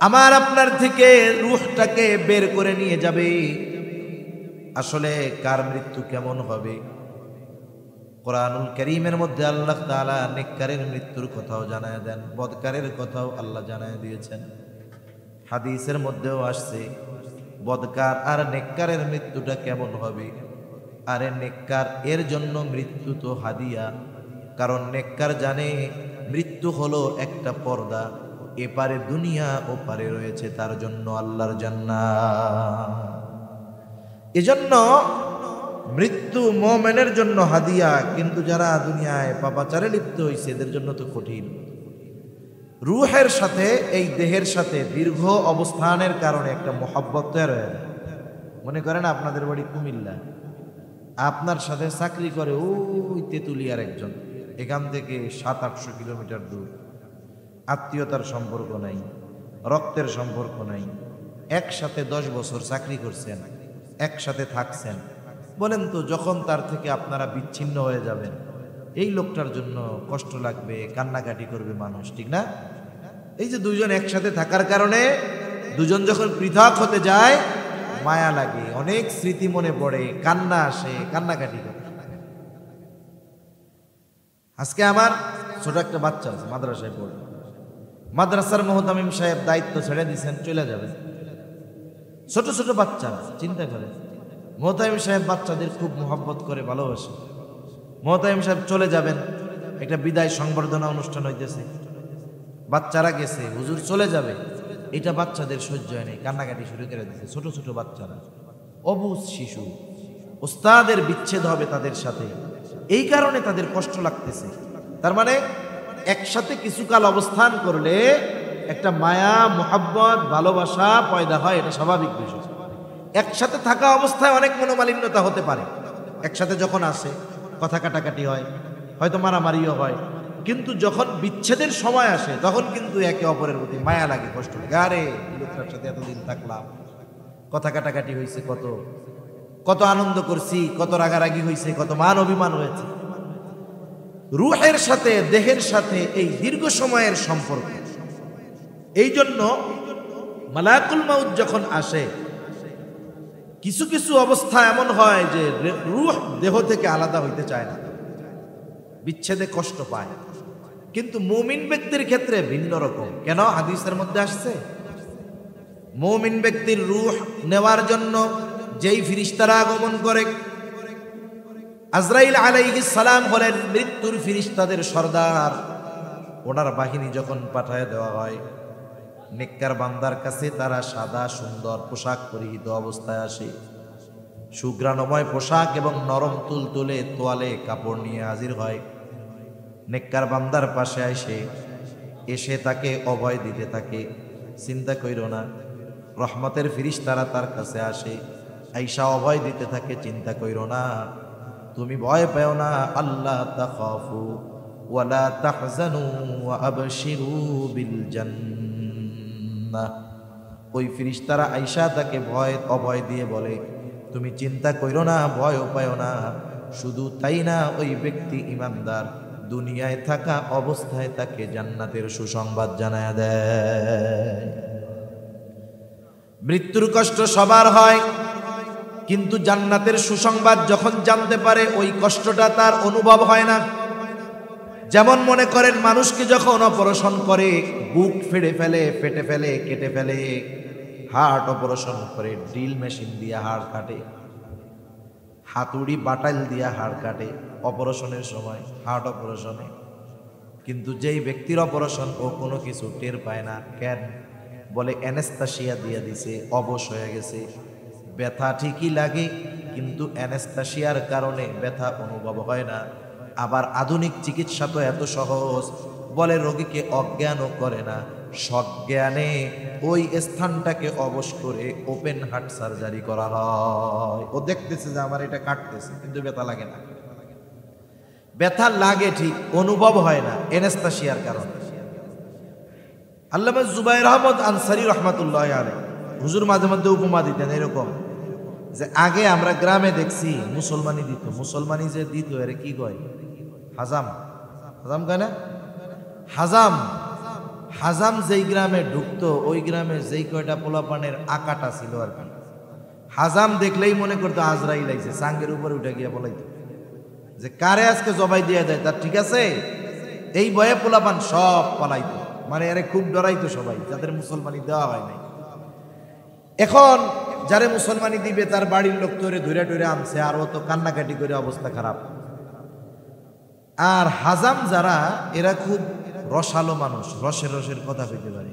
আমার আপনার থেকে রূহটাকে বের করে নিয়ে যাবে। আসলে কার মৃত্যু কেমন হবে? কোরআনুল কারীমের মধ্যে আল্লাহ তাআলা নেককারের মৃত্যুর কথাও জানায় দেন, বদকারের কথাও আল্লাহ জানায় দিয়েছেন। হাদিসের মধ্যেও আসছে বদকার আর নেককারের মৃত্যুটা কেমন হবে। আরে নেককার এর জন্য মৃত্যু তো হাদিয়া, কারণ নেককার জানে মৃত্যু হলো একটা পর্দা, এপারে দুনিয়া ওপারে রয়েছে তার জন্য আল্লাহর জান্নাত। এজন্য মৃত্যু মুমিনের জন্য হাদিয়া, কিন্তু যারা দুনিয়ায় পাপাচারে লিপ্ত হয়েছে এদের জন্য তো কঠিন। রূহের সাথে এই দেহের সাথে দীর্ঘ অবস্থানের কারণে একটা মহব্বত তৈরি হয়ে যায়। মনে করেন আপনাদের বাড়ি কুমিল্লা, আপনার সাথে চাকরি করে ওই তেতুলিয়ার একজন, এখান থেকে 700-800 কিলোমিটার দূর, আত্মীয়তার সম্পর্ক নাই, রক্তের সম্পর্ক নাই, একসাথে 10 বছর চাকরি করছেন, একসাথে থাকছেন। বলেন তো যখন তার থেকে আপনারা বিচ্ছিন্ন হয়ে যাবেন এই লোকটার জন্য কষ্ট লাগবে, কান্নাকাটি করবে মানুষ, ঠিক না? এই যে দুইজন একসাথে থাকার কারণে দুজন যখন পৃথক হতে যায় মায়া লাগে, অনেক স্মৃতি মনে পড়ে, কান্না আসে, কান্নাকাটি করে। আজকে আমার ছোট একটা বাচ্চা আছে, মাদ্রাসায় পড়ে, মাদ্রাসার মুহতামিম সাহেব দায়িত্ব ছেড়ে দিয়েছেন, চলে যাবেন। ছোট ছোট বাচ্চা, চিন্তা করে মুহতামিম সাহেব বাচ্চাদের খুব মোহাব্বত করে, ভালোবাসে। মুহতামিম সাহেব চলে যাবেন, একটা বিদায় সংবর্ধনা অনুষ্ঠান হইতেছে, বাচ্চারা গেছে, হুজুর চলে যাবে, এটা বাচ্চাদের সহ্য হয় নাই, কান্নাকাটি শুরু করে দিয়েছে। ছোট ছোট বাচ্চারা, অবুঝ শিশু, ওস্তাদের বিচ্ছেদ হবে তাদের সাথে, এই কারণে তাদের কষ্ট লাগতেছে। তার মানে একসাথে কিছুকাল অবস্থান করলে একটা মায়া, মোহাব্বত, ভালোবাসা পয়দা হয়, এটা স্বাভাবিক বিষয়। একসাথে থাকা অবস্থায় অনেক মনোমালিন্যতা হতে পারে, একসাথে যখন আসে কথা কাটাকাটি হয়, হয়তো মারামারিও হয়, কিন্তু যখন বিচ্ছেদের সময় আসে তখন কিন্তু একে অপরের প্রতি মায়া লাগে, কষ্ট লাগে। আরে লোকটার সাথে এতদিন থাকলাম, কথা কাটাকাটি হয়েছে, কত কত আনন্দ করছি, কত রাগারাগি হয়েছে, কত মান অভিমান হয়েছে। রূহের সাথে দেহের সাথে এই দীর্ঘ সময়ের সম্পর্ক। এই জন্য মালাকুল মাউত যখন আসে, কিছু কিছু অবস্থা এমন হয় যে রূহ দেহ থেকে আলাদা হইতে চায় না, বিচ্ছেদে কষ্ট পায়। কিন্তু মুমিন ব্যক্তির ক্ষেত্রে ভিন্ন রকম। কেন? হাদিসের মধ্যে আসছে, মুমিন ব্যক্তির রূহ নেওয়ার জন্য যেই ফিরিস্তারা আগমন করে, আজরাইল আলাইহিস সালাম হলেন মৃত্যুর ফিরিস্তাদের সর্দার। ওনার বাহিনী যখন পাঠায় দেওয়া হয়, নেককার বান্দার কাছে তারা সাদা সুন্দর পোশাক পরিহিত অবস্থায় আসে, সুঘ্রাণময় পোশাক এবং নরম তুলতুলে তোয়ালে কাপড় নিয়ে হাজির হয়। নেককার বান্দার পাশে এসে তাকে অভয় দিতে থাকে, চিন্তা কইরো না। রহমতের ফিরিস্তারা তার কাছে আসে, আইসা অভয় দিতে থাকে, চিন্তা কইরো না, তুমি ভয় পেও না, আল্লাহ তাখাফু ওয়ালা তাহজানু ওয়া আবশিরু বিল জান্নাহ। ওই ফিরিস্তারা আইসা তাকে অভয় দিয়ে বলে, তুমি চিন্তা কইরো না, ভয়ও পাও না। শুধু তাই না, ওই ব্যক্তি ইমানদার, দুনিয়ায় থাকা অবস্থায় তাকে জান্নাতের সুসংবাদ জানায়া দেয়। মৃত্যুর কষ্ট সবার হয়, কিন্তু জান্নাতের সুসংবাদ যখন জানতে পারে ওই কষ্টটা তার অনুভব হয় না। যেমন মনে করেন, মানুষকে যখন অপারেশন করে, বুক ফেটে ফেলে, কেটে ফেলে, হার্ট অপারেশন করে, ড্রিল মেশিন দিয়ে হাড় কাটে, হাতুড়ি বাটাইল দিয়া হাড় কাটে অপারেশনের সময়, হার্ট অপারেশনে। কিন্তু যেই ব্যক্তির অপারেশন, ও কোনো কিছু টের পায় না। কেন? বলে অ্যানেস্থেসিয়া দিয়ে দিছে, অবশ হয়ে গেছে। ব্যথা ঠিকই লাগে, কিন্তু অ্যানেস্থেসিয়ার কারণে ব্যথা অনুভব হয় না। আবার আধুনিক চিকিৎসা তো এত সহজ, বলে রোগীকে অজ্ঞানও করে না, সজ্ঞানে ওই স্থানটাকে অবশ করে ওপেন হার্ট সার্জারি করা হয়। ও দেখতেছে যে আমার এটা কাটতেছে, কিন্তু ব্যথা লাগে না। ব্যথা লাগে ঠিক, অনুভব হয় না, অ্যানেস্থেসিয়ার কারণে। আল্লামা জুবাইর আহমদ আনসারী রাহমাতুল্লাহি আলাইহি হুজুর মাঝে মধ্যে উপমা দিতেন এরকম, যে আগে আমরা গ্রামে দেখছি মুসলমানি দিত, মুসলমানি যে দিত এর কি কয়? হাজাম। হাজাম কয় না? হাজাম। হাজাম যেই গ্রামে ঢুকতো, ওই গ্রামে যেই কয়টা পোলাপানের আকাটা ছিল আর কি, হাজাম দেখলেই মনে করতো আজরাইল আইছে, সাঙ্গের উপরে উঠে গিয়ে বলাইতো যে কারে আজকে জবাই দিয়ে দেয় তার ঠিক আছে। এই ভয়ে পোলাপান সব পালাইতো, মানে এরে খুব ডরাইতো সবাই, যাদের মুসলমানি দেওয়া হয় নাই। এখন যারে মুসলমানি দিবে তার বাড়ির লোক তোরে ধরে টরে আনছে, আর ও তো কান্নাকাটি করে অবস্থা খারাপ। আর হাজাম যারা, এরা খুব রসালো মানুষ, রসের কথা কইতে পারে,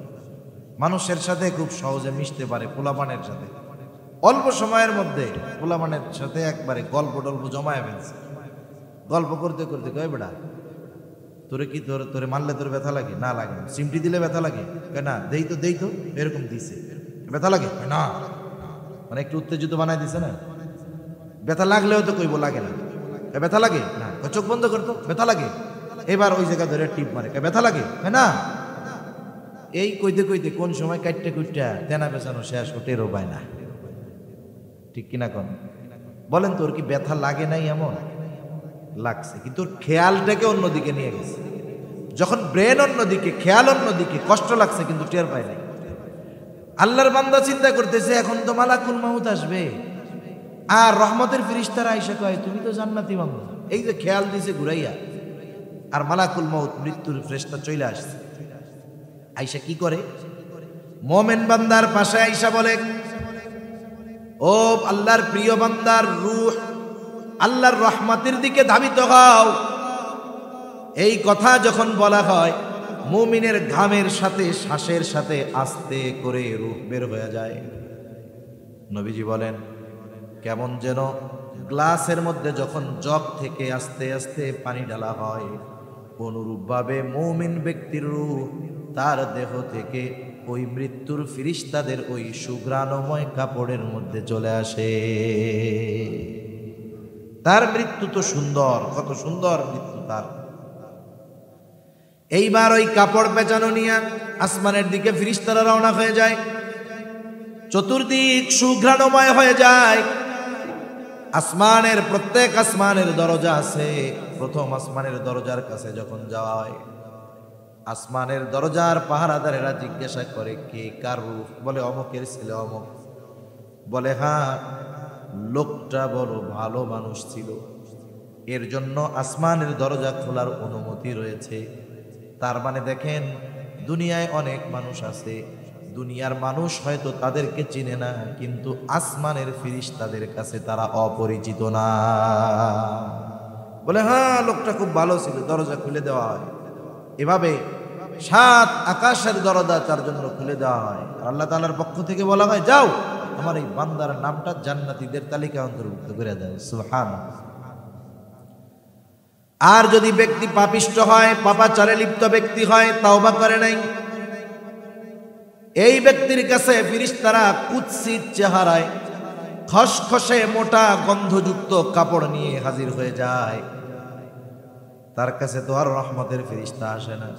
মানুষের সাথে খুব সহজে মিশতে পারে, পোলাপানের সাথে অল্প সময়ের মধ্যে পোলাপানের সাথে একবারে গল্প টল্প জমায় ফেলছে। গল্প করতে করতে কয়, বেড়া তোরে কি তোরে মারলে তোর ব্যথা লাগে? না লাগে। সিমটি দিলে ব্যথা লাগে? না। দেই তো এরকম দিছে, ব্যথা লাগে না, মানে একটু উত্তেজিত বানাই দিছে না। ব্যথা লাগলেও তো কইব লাগে না, ব্যথা লাগে না, চোখ বন্ধ করতো, ব্যথা লাগে। এবার ওই জায়গা ধরে টিপ মারে, ব্যথা লাগে না। এই কইতে কইতে কোন সময় কাটতে কুইটা তেনা পেছানো শেষ, টেরও পায় না। ঠিক কিনা কোন? বলেন, তোর কি ব্যথা লাগে নাই? এমন লাগছে, কিন্তু খেয়ালটাকে অন্যদিকে নিয়ে গেছে। যখন ব্রেন অন্যদিকে, খেয়াল অন্যদিকে, কষ্ট লাগছে কিন্তু টের পায় নাই। আল্লাহর বান্দা চিন্তা করতেছে, এখন তো মালাকুল মাউত আসবে, আর রহমতের ফিরিস্তারা আইসা কয় তুমি তো জান্নাতি বান্দা। এই যে খেয়াল দিছে ঘুরাইয়া, আর মালাকুল মাউত মৃত্যুর ফেরেশতা চলে আসছে। আইসা কি করে? মোমেন বান্দার পাশে আইসা বলে, ও আল্লাহর প্রিয় বান্দার রূহ, আল্লাহর রহমতের দিকে ধাবিত হও। এই কথা যখন বলা হয়, মুমিনের ঘামের সাথে, শ্বাসের সাথে আস্তে করে রূহ বের হয়ে যায়। নবীজি বলেন, কেমন যেন গ্লাসের মধ্যে যখন জগ থেকে আস্তে আস্তে পানি ঢালা হয়, অনুরূপভাবে মুমিন ব্যক্তির রূহ তার দেহ থেকে ওই মৃত্যুর ফিরিস্তাদের ওই সুঘ্রাণময় কাপড়ের মধ্যে চলে আসে। তার মৃত্যু তো সুন্দর, কত সুন্দর মৃত্যু তার। এইবার ওই কাপড় পেঁচানো নিয়ে আসমানের দিকে ফিরিস্তারা রওনা হয়ে যায়। চতুর্দিক সুঘ্রাণময় হয়ে যায়। আসমানের প্রত্যেক আসমানের দরজা আছে। প্রথম আসমানের দরজার কাছে যখন যাওয়া হয়, আসমানের দরজার পাহারাদারেরা জিজ্ঞাসা করে, কে কার রূহ? বলে অমুকের ছেলে অমুক। বলে হ্যাঁ, লোকটা বড় ভালো মানুষ ছিল, এর জন্য আসমানের দরজা খোলার অনুমতি রয়েছে। তার মানে দেখেন, দুনিয়ায় অনেক মানুষ আছে, দুনিয়ার মানুষ হয়তো তাদেরকে চিনে না, কিন্তু আসমানের ফিরিস্তাদের কাছে তারা অপরিচিত না। বলে হ্যাঁ, লোকটা খুব ভালো ছিল, দরজা খুলে দেওয়া হয়। এভাবে 7 আকাশের দরজা তার জন্য খুলে দেওয়া হয়। আর আল্লাহ তাআলার পক্ষ থেকে বলা হয়, যাও আমার এই বান্দার নামটা জান্নাতীদের তালিকা অন্তর্ভুক্ত করে দাও। সুবহানাল্লাহ। আর যদি ব্যক্তি পাপিষ্ট হয়, পাপাচারে লিপ্ত ব্যক্তি হয়, তাওবা করে নাই, এই ব্যক্তির কাছে ফিরিস্তারা কুৎসিত চেহারায় খসখসে মোটা গন্ধযুক্ত কাপড় নিয়ে হাজির হয়ে যায়। তার কাছে তো আর রহমতের ফিরিস্তা আসে না।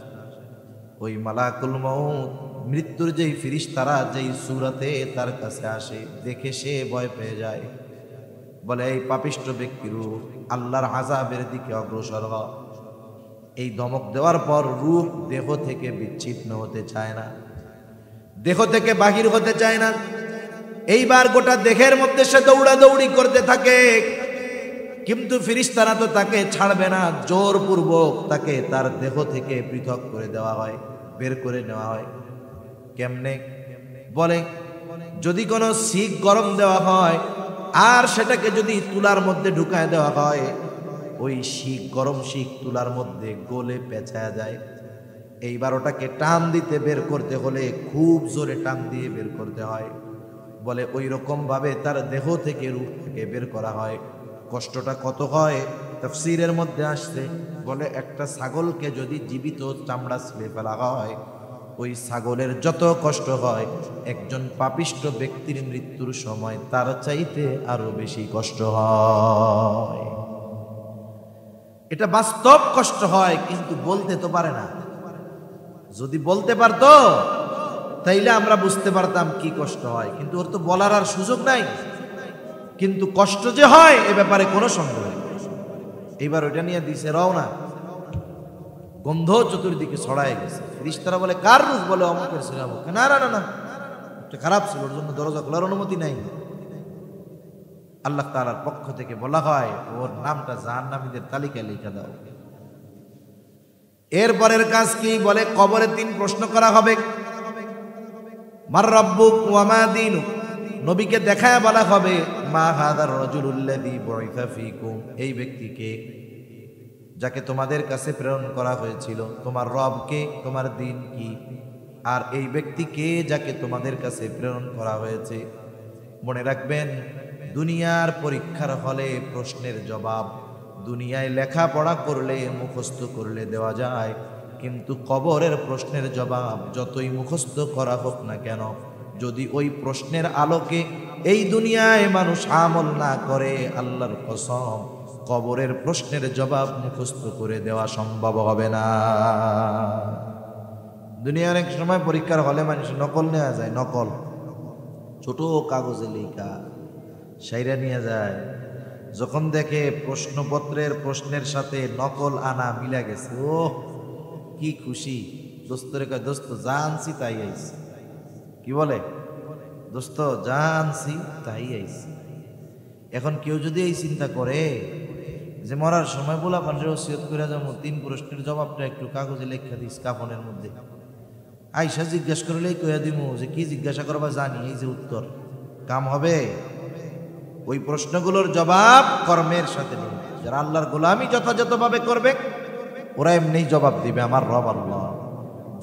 ওই মালাকুল মউত, মৃত্যুর যেই ফিরিস্তারা যেই সূরাতে তার কাছে আসে, দেখে সে ভয় পেয়ে যায়। বলে এই পাপিষ্ট ব্যক্তির রূহ আল্লাহর আযাবের দিকে অগ্রসর হ। এই ধমক দেওয়ার পর রূহ দেহ থেকে বিচ্ছিন্ন হতে চায় না, দেহ থেকে বাহির হতে চায় না। এইবার গোটা দেহের মধ্যে সে দৌড়াদৌড়ি করতে থাকে, কিন্তু ফিরিস্তারা তো তাকে ছাড়বে না। জোরপূর্বক তাকে তার দেহ থেকে পৃথক করে দেওয়া হয়, বের করে নেওয়া হয়। কেমনে? বলে যদি কোনো শিক গরম দেওয়া হয় আর সেটাকে যদি তুলার মধ্যে ঢুকায় দেওয়া হয়, ওই শিক, গরম শিক তুলার মধ্যে গলে পেঁচায়া যায়। এইবার ওটাকে টান দিতে বের করতে হলে খুব জোরে টান দিয়ে বের করতে হয়। বলে ওই রকম ভাবে তার দেহ থেকে রূহটাকে বের করা হয়। কষ্টটা কত হয় তাফসীরের মধ্যে আসছে। বলে একটা ছাগলকে যদি জীবিত চামড়া ছিঁড়ে ফেলা হয়, ওই ছাগলের যত কষ্ট হয়, একজন পাপিষ্ট ব্যক্তির মৃত্যুর সময় তার চাইতে আরো বেশি কষ্ট হয়। এটা বাস্তব কষ্ট হয়, কিন্তু বলতে তো পারে না। যদি বলতে পারতো তাইলে আমরা বুঝতে পারতাম কি কষ্ট হয়, কিন্তু ওর তো বলার আর সুযোগ নাই। কিন্তু কষ্ট যে হয় এ ব্যাপারে কোনো সন্দেহ নেই। এইবার ওইটা নিয়ে দিছে রওনা, গন্ধ চতুর্দিকে ছড়ায় গেছে। ফিরিস্তারা বলে কার রূহ? বলে অমুকের ছিল অমুক। না না না না, এটা খারাপ ছিল, ওর জন্য দরজা খোলার অনুমতি নাই। আল্লাহ তাআলার পক্ষ থেকে বলা হয়, ওর নামটা জাহান্নামীদের তালিকায় লিখে দাও। এরপরের কাজ কি? বলে কবরে 3 প্রশ্ন করা হবে। মার রাব্বুক ওয়া মা দীনুক। নবীকে দেখায় বলা হবে, মা হাদার রাজুলুল্লাযী বুইসা ফীকুম। এই ব্যক্তিকে যাকে তোমাদের কাছে প্রেরণ করা হয়েছিল, তোমার রব কে, তোমার দিন কি? আর এই ব্যক্তিকে যাকে তোমাদের কাছে প্রেরণ করা হয়েছে। মনে রাখবেন, দুনিয়ার পরীক্ষার হলে প্রশ্নের জবাব দুনিয়ায় লেখাপড়া করলে, মুখস্থ করলে দেওয়া যায়, কিন্তু কবরের প্রশ্নের জবাব যতই মুখস্থ করা হোক না কেন, যদি ওই প্রশ্নের আলোকে এই দুনিয়ায় মানুষ আমল না করে, আল্লাহর কসম কবরের প্রশ্নের জবাব মুখস্থ করে দেওয়া সম্ভব হবে না। দুনিয়ার অনেক সময় পরীক্ষার হলে মানুষ নকল নেওয়া যায়, নকল ছোট কাগজে লেখা সাইরা নিয়ে যায়। যখন দেখে প্রশ্নপত্রের প্রশ্নের সাথে নকল আনা মিলা গেছে, ও কি খুশি। দোস্তরে কয়, দোস্ত যা আনছি তাই আইছি। কি বলে? দোস্ত যা আনছি তাই আইছি। এখন কেউ যদি এই চিন্তা করে যে মরার সময় বলা পারে ওসিয়ত করে যাবো, 3 প্রশ্নের জবাবটা একটু কাগজে লেখা দিস কাফনের মধ্যে, আইসা জিজ্ঞাসা করলেই কইয়া দিমু যে কি জিজ্ঞাসা করবা জানি, এই যে উত্তর, কাম হবে? ওই প্রশ্নগুলোর জবাব কর্মের সাথে নেই। যারা আল্লাহর গোলামি যথাযথভাবে করবে ওরা এমনি জবাব দিবে, আমার রব আল্লাহ।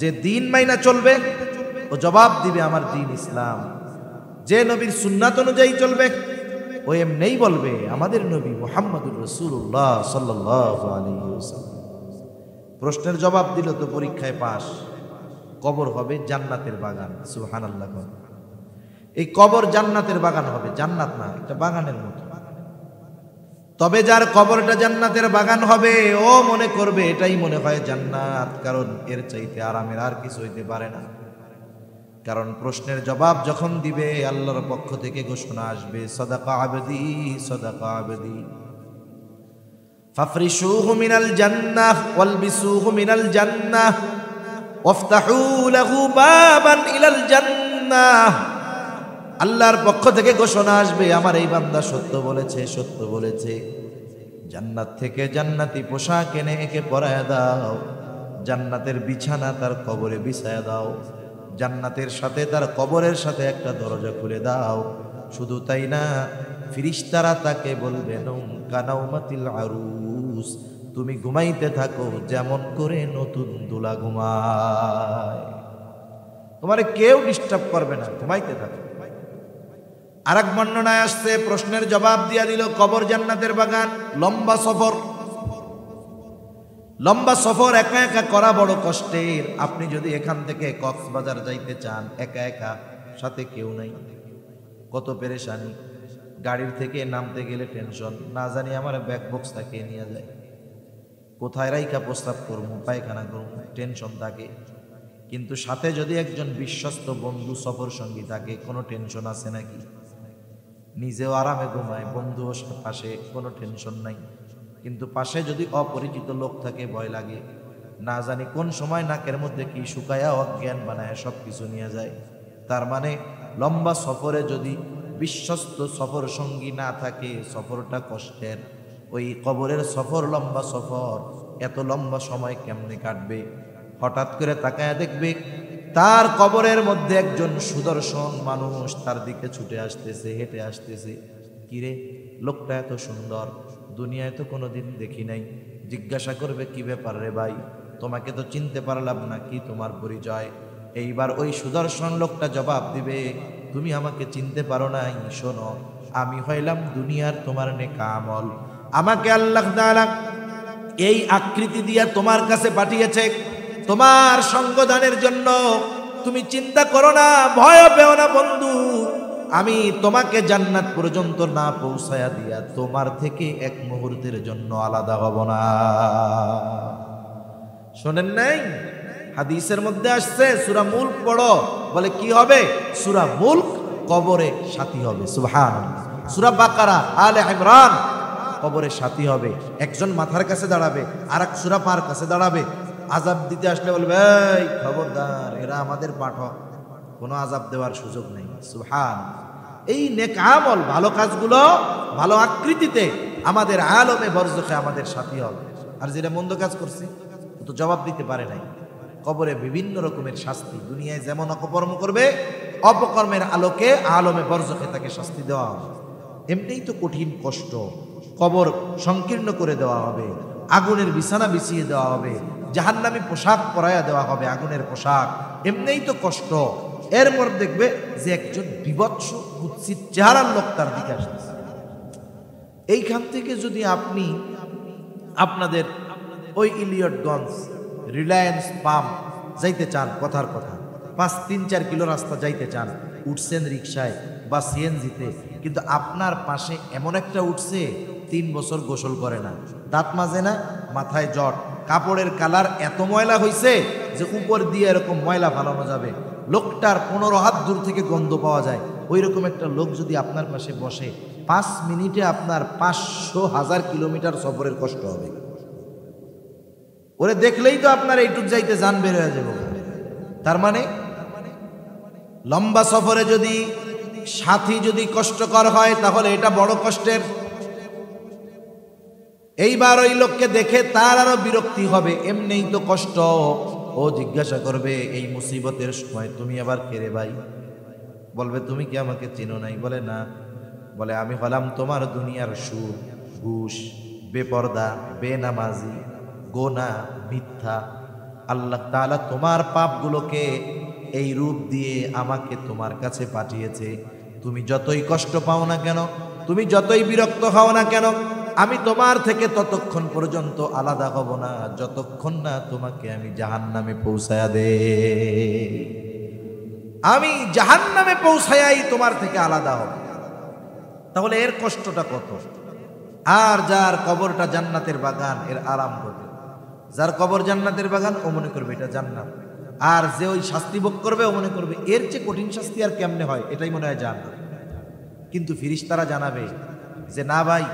যে দিন মাইনা চলবে ও জবাব দিবে, আমার দিন ইসলাম। যে নবীর সুন্নাত অনুযায়ী চলবে ও এমনি বলবে, আমাদের নবী মুহাম্মদুর রাসূলুল্লাহ সাল্লাল্লাহু আলাইহি ওয়াসাল্লাম। প্রশ্নের জবাব দিল তো পরীক্ষায় পাস, কবর হবে জান্নাতের বাগান। সুবহানাল্লাহ। এই কবর জান্নাতের বাগান হবে, জান্নাত না, একটা বাগানের মতো। তবে যার কবরটা জান্নাতের বাগান হবে, ও মনে করবে এটাই মনে হয় জান্নাত, কারণ এর চাইতে আরামের আর কিছু হইতে পারে না। কারণ প্রশ্নের জবাব যখন দিবে, আল্লাহর পক্ষ থেকে ঘোষণা আসবে, সাদাকা আবদি, সাদাকা আবদি, ফাফরিশুহু মিনাল জান্নাহ ওয়ালবিসুহু মিনাল জান্নাহ ওয়াফতাহু লাহু বাবান ইলাল জান্নাহ। আল্লাহর পক্ষ থেকে ঘোষণা আসবে, আমার এই বান্দা সত্য বলেছে, সত্য বলেছে। জান্নাত থেকে জান্নাতি পোশাক এনে একে পরায় দাও, জান্নাতের বিছানা তার কবরে বিছায়া দাও, জান্নাতের সাথে তার কবরের সাথে একটা দরজা খুলে দাও। শুধু তাই না, ফিরিস্তারা তাকে বলবে, কানাউমাতিল আরুস, তুমি ঘুমাইতে থাকো যেমন করে নতুন দুলা ঘুমায়, তোমারে কেউ ডিস্টার্ব করবে না, ঘুমাইতে থাকো। আরেক বর্ণনায় আসছে, প্রশ্নের জবাব দিয়া দিল, কবর জান্নাতের বাগান। লম্বা সফর, লম্বা সফর একা একা করা বড় কষ্টের। আপনি যদি এখান থেকে কক্সবাজার যাইতে চান একা একা, সাথে কেউ নাই, কত পেরেশানি। গাড়ির থেকে নামতে গেলে টেনশন, না জানি আমার ব্যাগ বক্সটা কে নিয়ে যায়, কোথায় রাইকা প্রস্তাব করবো, পায়খানা করবো, টেনশন থাকে। কিন্তু সাথে যদি একজন বিশ্বস্ত বন্ধু সফর সঙ্গী থাকে, কোনো টেনশন আছে নাকি? নিজেও আরামে ঘুমায়, বন্ধুও পাশে, কোনো টেনশন নাই। কিন্তু পাশে যদি অপরিচিত লোক থাকে, ভয় লাগে, না জানি কোন সময় নাকের মধ্যে কি শুকায়া অজ্ঞান বানায় সব কিছু নিয়ে যায়। তার মানে লম্বা সফরে যদি বিশ্বস্ত সফর সঙ্গী না থাকে, সফরটা কষ্টের। ওই কবরের সফর লম্বা সফর, এত লম্বা সময় কেমনে কাটবে? হঠাৎ করে তাকায়া দেখবে তার কবরের মধ্যে একজন সুদর্শন মানুষ তার দিকে ছুটে আসতেছে, হেঁটে আসতেছে। কিরে, লোকটা এত সুন্দর, দুনিয়ায় তো কোনোদিন দেখি নাই। জিজ্ঞাসা করবে, কি ব্যাপার রে ভাই, তোমাকে তো চিনতে পারলাম না, কি তোমার পরিচয়? এইবার ওই সুদর্শন লোকটা জবাব দিবে, তুমি আমাকে চিনতে পারো নাই, শোনো, আমি হইলাম দুনিয়ার তোমার নেকা আমল। আমাকে আল্লাহ তাআলা এই আকৃতি দিয়া তোমার কাছে পাঠিয়েছে তোমার সঙ্গদানের জন্য। তুমি চিন্তা করো না, ভয় পেও না বন্ধু, আমি তোমাকে জান্নাত পর্যন্ত না পৌঁছায়া দিয়া তোমার থেকে এক মুহূর্তের জন্য আলাদা হব না। শোনেন নাই, হাদিসের মধ্যে আসছে, সূরা মুলক পড়ো, বলে কি হবে? সূরা মুলক কবরে সাথী হবে। সুবহানাল্লাহ। সূরা বাকারা, আলে ইমরান কবরে সাথী হবে। একজন মাথার কাছে দাঁড়াবে, আর এক সূরা পার কাছে দাঁড়াবে। আযাব দিতে আসলে বলবে, এই খবরদার, এরা আমাদের পাঠক, কোনো আযাব দেওয়ার সুযোগ নেই। সুবহানাল্লাহ। এই নেক আমল, ভালো কাজগুলো ভালো আকৃতিতে আমাদের আলমে বরজখে আমাদের সাথী হবে। আর যেটা মন্দ কাজ করছে, ও তো জবাব দিতে পারে নাই। কবরে বিভিন্ন রকমের শাস্তি, দুনিয়ায় যেমন অপকর্ম করবে, অপকর্মের আলোকে আলমে বরজখে তাকে শাস্তি দেওয়া হবে। এমনিই তো কঠিন কষ্ট, কবর সংকীর্ণ করে দেওয়া হবে, আগুনের বিছানা বিছিয়ে দেওয়া হবে, জাহান্নামী পোশাক পরাইয়া দেওয়া হবে, আগুনের পোশাক। এমনিই তো কষ্ট, এর পর দেখবে যে একজন বিভৎস কুৎসিত চেহারার লোক তার দিকে আসতেছে। এইখান থেকে যদি আপনি আপনাদের ওই ইলিয়টগঞ্জ রিলায়েন্স পাম্প যাইতে চান, কথার কথা 5-3-4 কিলো রাস্তা যাইতে চান, উঠছেন রিক্সায় বা সিএনজিতে, কিন্তু আপনার পাশে এমন একটা উঠছে 3 বছর গোসল করে না, দাঁত মাজে না, মাথায় জট, কাপড়ের কালার এত ময়লা হয়েছে যে উপর দিয়ে এরকম ময়লা ফালানো যাবে, লোকটার 15 হাত দূর থেকে গন্ধ পাওয়া যায়। ওই রকম একটা লোক যদি আপনার পাশে বসে, 5 মিনিটে আপনার 500,000 কিলোমিটার সফরের কষ্ট হবে। ওরে দেখলেই তো আপনার এইটুক যাইতে জান বের হয়ে যাবে। তার মানে লম্বা সফরে যদি সাথী যদি কষ্টকর হয়, তাহলে এটা বড় কষ্টের। এইবার ওই লোককে দেখে তার আরো বিরক্তি হবে, এমনিই তো কষ্ট। ও জিজ্ঞাসা করবে, এই মুসিবতের সময় তুমি আবার কে রে ভাই? বলবে, তুমি কি আমাকে চিনো নাই? বলে, না। বলে, আমি হলাম তোমার দুনিয়ার সুদ, ঘুষ, বেপর্দা, বেনামাজি, গোনা, মিথ্যা। আল্লাহ তাআলা তোমার পাপগুলোকে এই রূপ দিয়ে আমাকে তোমার কাছে পাঠিয়েছে। তুমি যতই কষ্ট পাও না কেন, তুমি যতই বিরক্ত হও না কেন, আমি তোমার থেকে ততক্ষণ পর্যন্ত আলাদা হব না যতক্ষণ না তোমাকে আমি জাহান্নামে পৌঁছায়া দে। আমি জাহান্নামে পৌঁছায়াই তোমার থেকে আলাদা হব। তাহলে এর কষ্টটা কত। আর যার কবরটা জান্নাতের বাগান, এর আরাম কত। যার কবর জান্নাতের বাগান, ও মনে করবে এটা জান্নাত। আর যে ওই শাস্তি ভোগ করবে, ও মনে করবে এর চেয়ে কঠিন শাস্তি আর কেমনে হয়, এটাই মনে হয় জান্নাত। কিন্তু ফেরেশতারা জানাবে যে না ভাই,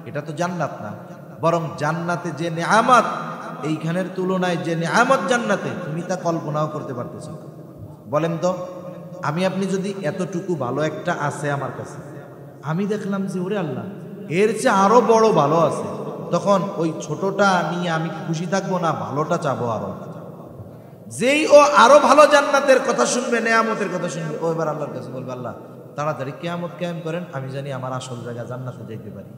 এটা তো জান্নাত না, বরং জান্নাতে যে নেয়ামত, এইখানের তুলনায় যে নেয়ামত জান্নাতে, তুমি তা কল্পনাও করতে পারতেছ না। বলেন তো, আমি আপনি যদি এতটুকু ভালো একটা আছে আমার কাছে, আমি দেখলাম যে ওরে আল্লাহ, এর চেয়ে আরো বড় ভালো আছে, তখন ওই ছোটটা নিয়ে আমি খুশি থাকবো না ভালোটা চাবো আরো। যেই ও আরো ভালো জান্নাতের কথা শুনবে, নেয়ামতের কথা শুনবে, ও এবার আল্লাহর কাছে বলবে আল্লাহ তাড়াতাড়ি কিয়ামত কায়েম করেন, আমি জানি আমার আসল জায়গা জান্নাতে যেতে পারি।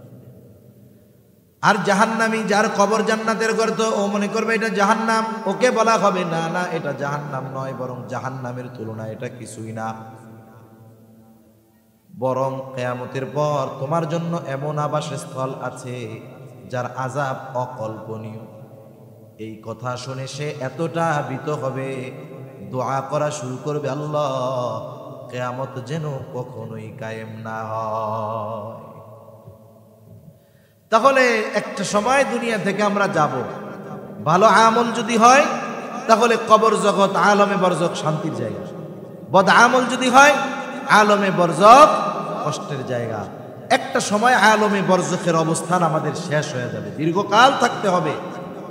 আর জাহান্নামী যার কবর জান্নাতের গর্ত, ও মনে করবে এটা জাহান্নাম। ওকে বলা হবে না না, এটা জাহান্নাম নয়, বরং জাহান্নামের তুলনায় এটা কিছুই না। বরং কিয়ামতের পর তোমার জন্য এমন আবাসস্থল আছে যার আযাব অকল্পনীয়। এই কথা শুনে সে এতটা ভীত হবে, দোয়া করা শুরু করবে, আল্লাহ কিয়ামত যেন কখনোই কায়েম না হয়। তাহলে একটা সময় দুনিয়া থেকে আমরা যাব, ভালো আমল যদি হয় তাহলে কবর জগৎ আলমে বরজক শান্তির জায়গা, বদ আমল যদি হয় আলমে বরজক কষ্টের জায়গা। একটা সময় আলমে বরজকের অবস্থান আমাদের শেষ হয়ে যাবে, দীর্ঘকাল থাকতে হবে,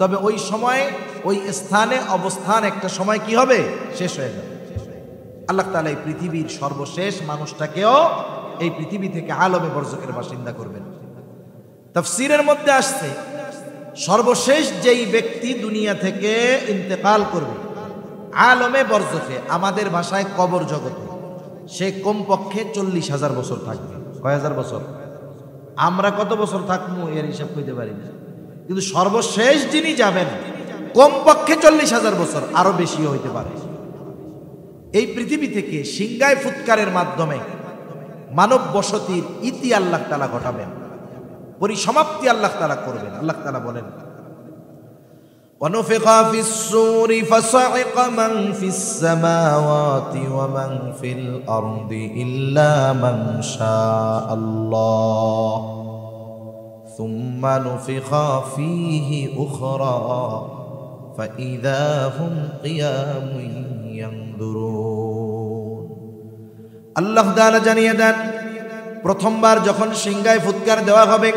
তবে ওই সময় ওই স্থানে অবস্থান একটা সময় কি হবে, শেষ হয়ে যাবে। আল্লাহ তাআলা এই পৃথিবীর সর্বশেষ মানুষটাকেও এই পৃথিবী থেকে আলমে বরজকের বাসিন্দা করবেন। তাফসীরের মধ্যে আসছে সর্বশেষ যেই ব্যক্তি দুনিয়া থেকে ইন্তেকাল করবে আলমে বরজখে, আমাদের ভাষায় কবর জগতে, সে কমপক্ষে 40,000 বছর থাকবে। কয় হাজার বছর? আমরা কত বছর থাকবো এর হিসাব করতে পারি না, কিন্তু সর্বশেষ যিনি যাবেন কমপক্ষে 40,000 বছর, আরো বেশিও হইতে পারে। এই পৃথিবী থেকে সিংগায় ফুৎকারের মাধ্যমে মানব বসতির ইতি আল্লাহ তাআলা ঘটাবেন, পরিসমাপ্তি আল্লাহ তাআলা করবেন। আল্লাহ তাআলা বলেন, وَنُفِخَ فِي الصُّورِ فَصَعِقَ مَنْ فِي السَّمَاوَاتِ وَمَنْ فِي الْأَرْضِ إِلَّا مَنْ شَاءَ اللَّهُ ثُمَّ نُفِخَ فِيهِ أُخْرَى فَإِذَا هُمْ قِيَامٌ يَنْظُرُونَ। আল্লাহ তাআলা জানিয়ে দেন, প্রথমবার যখন সিংগায় ফুৎকার দেওয়া হবে,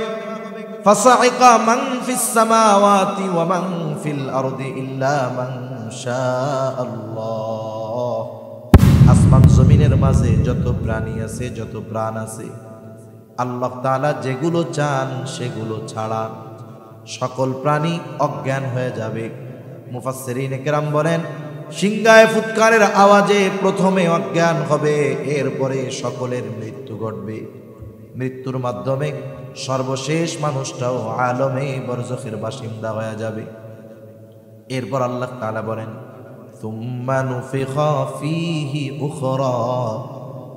ফাসাইকা মান ফিস সামাওয়াতি ওয়া মান ফিল আরদি ইল্লা মান শাআল্লাহ। আসমান জমিনের মাঝে যত প্রাণী আছে, যত প্রাণ আছে, আল্লাহ তাআলা যেগুলো চান সেগুলো ছাড়া সকল প্রাণী অজ্ঞান হয়ে যাবে। মুফাসসিরিনে কেরাম বলেন, সিংগায় ফুৎকারের আওয়াজে প্রথমে অজ্ঞান হবে, এরপরে সকলের মৃত্যু ঘটবে। মৃত্যুর মাধ্যমে সর্বশেষ মানুষটাও আলমে বরজখের বাসিন্দা হয়ে যাবে। এরপর আল্লাহ তাআলা বলেন, সুম্মা নুফিখা ফীহি উখরা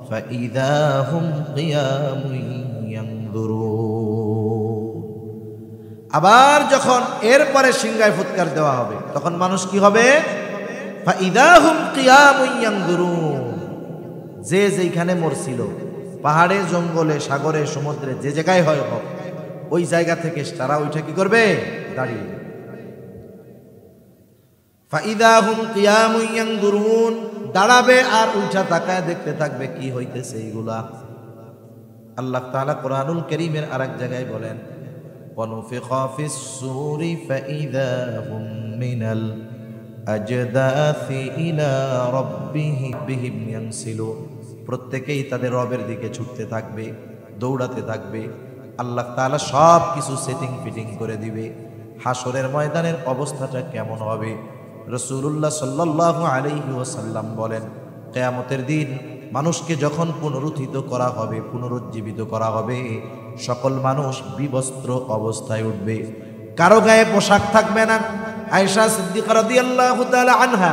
ফাইযা হুম কিয়ামুন ইয়ানযুরুন। আবার যখন এরপরে সিংগায় ফুৎকার দেওয়া হবে, তখন মানুষ কি হবে, ফাইযা হুম কিয়ামুন ইয়ানযুরুন। যে যেখানে মরছিল, পাহাড়ে, জঙ্গলে, সাগরে, সমুদ্রে, যে জায়গায় হয় হোক, ওই জায়গা থেকে তারা ওইটা কি করবে, দাঁড়িয়ে। ফাইদা হুম কিয়ামুন ইয়ানযুরুন, দাঁড়াবে আর উঠা তাকায় দেখতে থাকবে কি হইতেছে এইগুলা। আল্লাহ তাআলা কোরআনুল কারীমের আরেক জায়গায় বলেন, ওয়ানুফিখা ফিস সূরি ফাইদা হুম মিনাল আজদাসি ইলা রাব্বিহিম ইয়ানসিলুন। প্রত্যেকেই তাদের রবের দিকে ছুটতে থাকবে, দৌড়াতে থাকবে। আল্লাহ তাআলা সব কিছু সেটিং ফিটিং করে দিবে। হাসরের ময়দানের অবস্থাটা কেমন হবে? রাসূলুল্লাহ সাল্লাল্লাহু আলাইহি ওয়াসাল্লাম বলেন, কিয়ামতের দিন মানুষকে যখন পুনরুত্থিত করা হবে, পুনরুজ্জীবিত করা হবে, সকল মানুষ বিবস্ত্র অবস্থায় উঠবে, কারো গায়ে পোশাক থাকবে না। আয়েশা সিদ্দিকা রাদিয়াল্লাহু তাআলা আনহা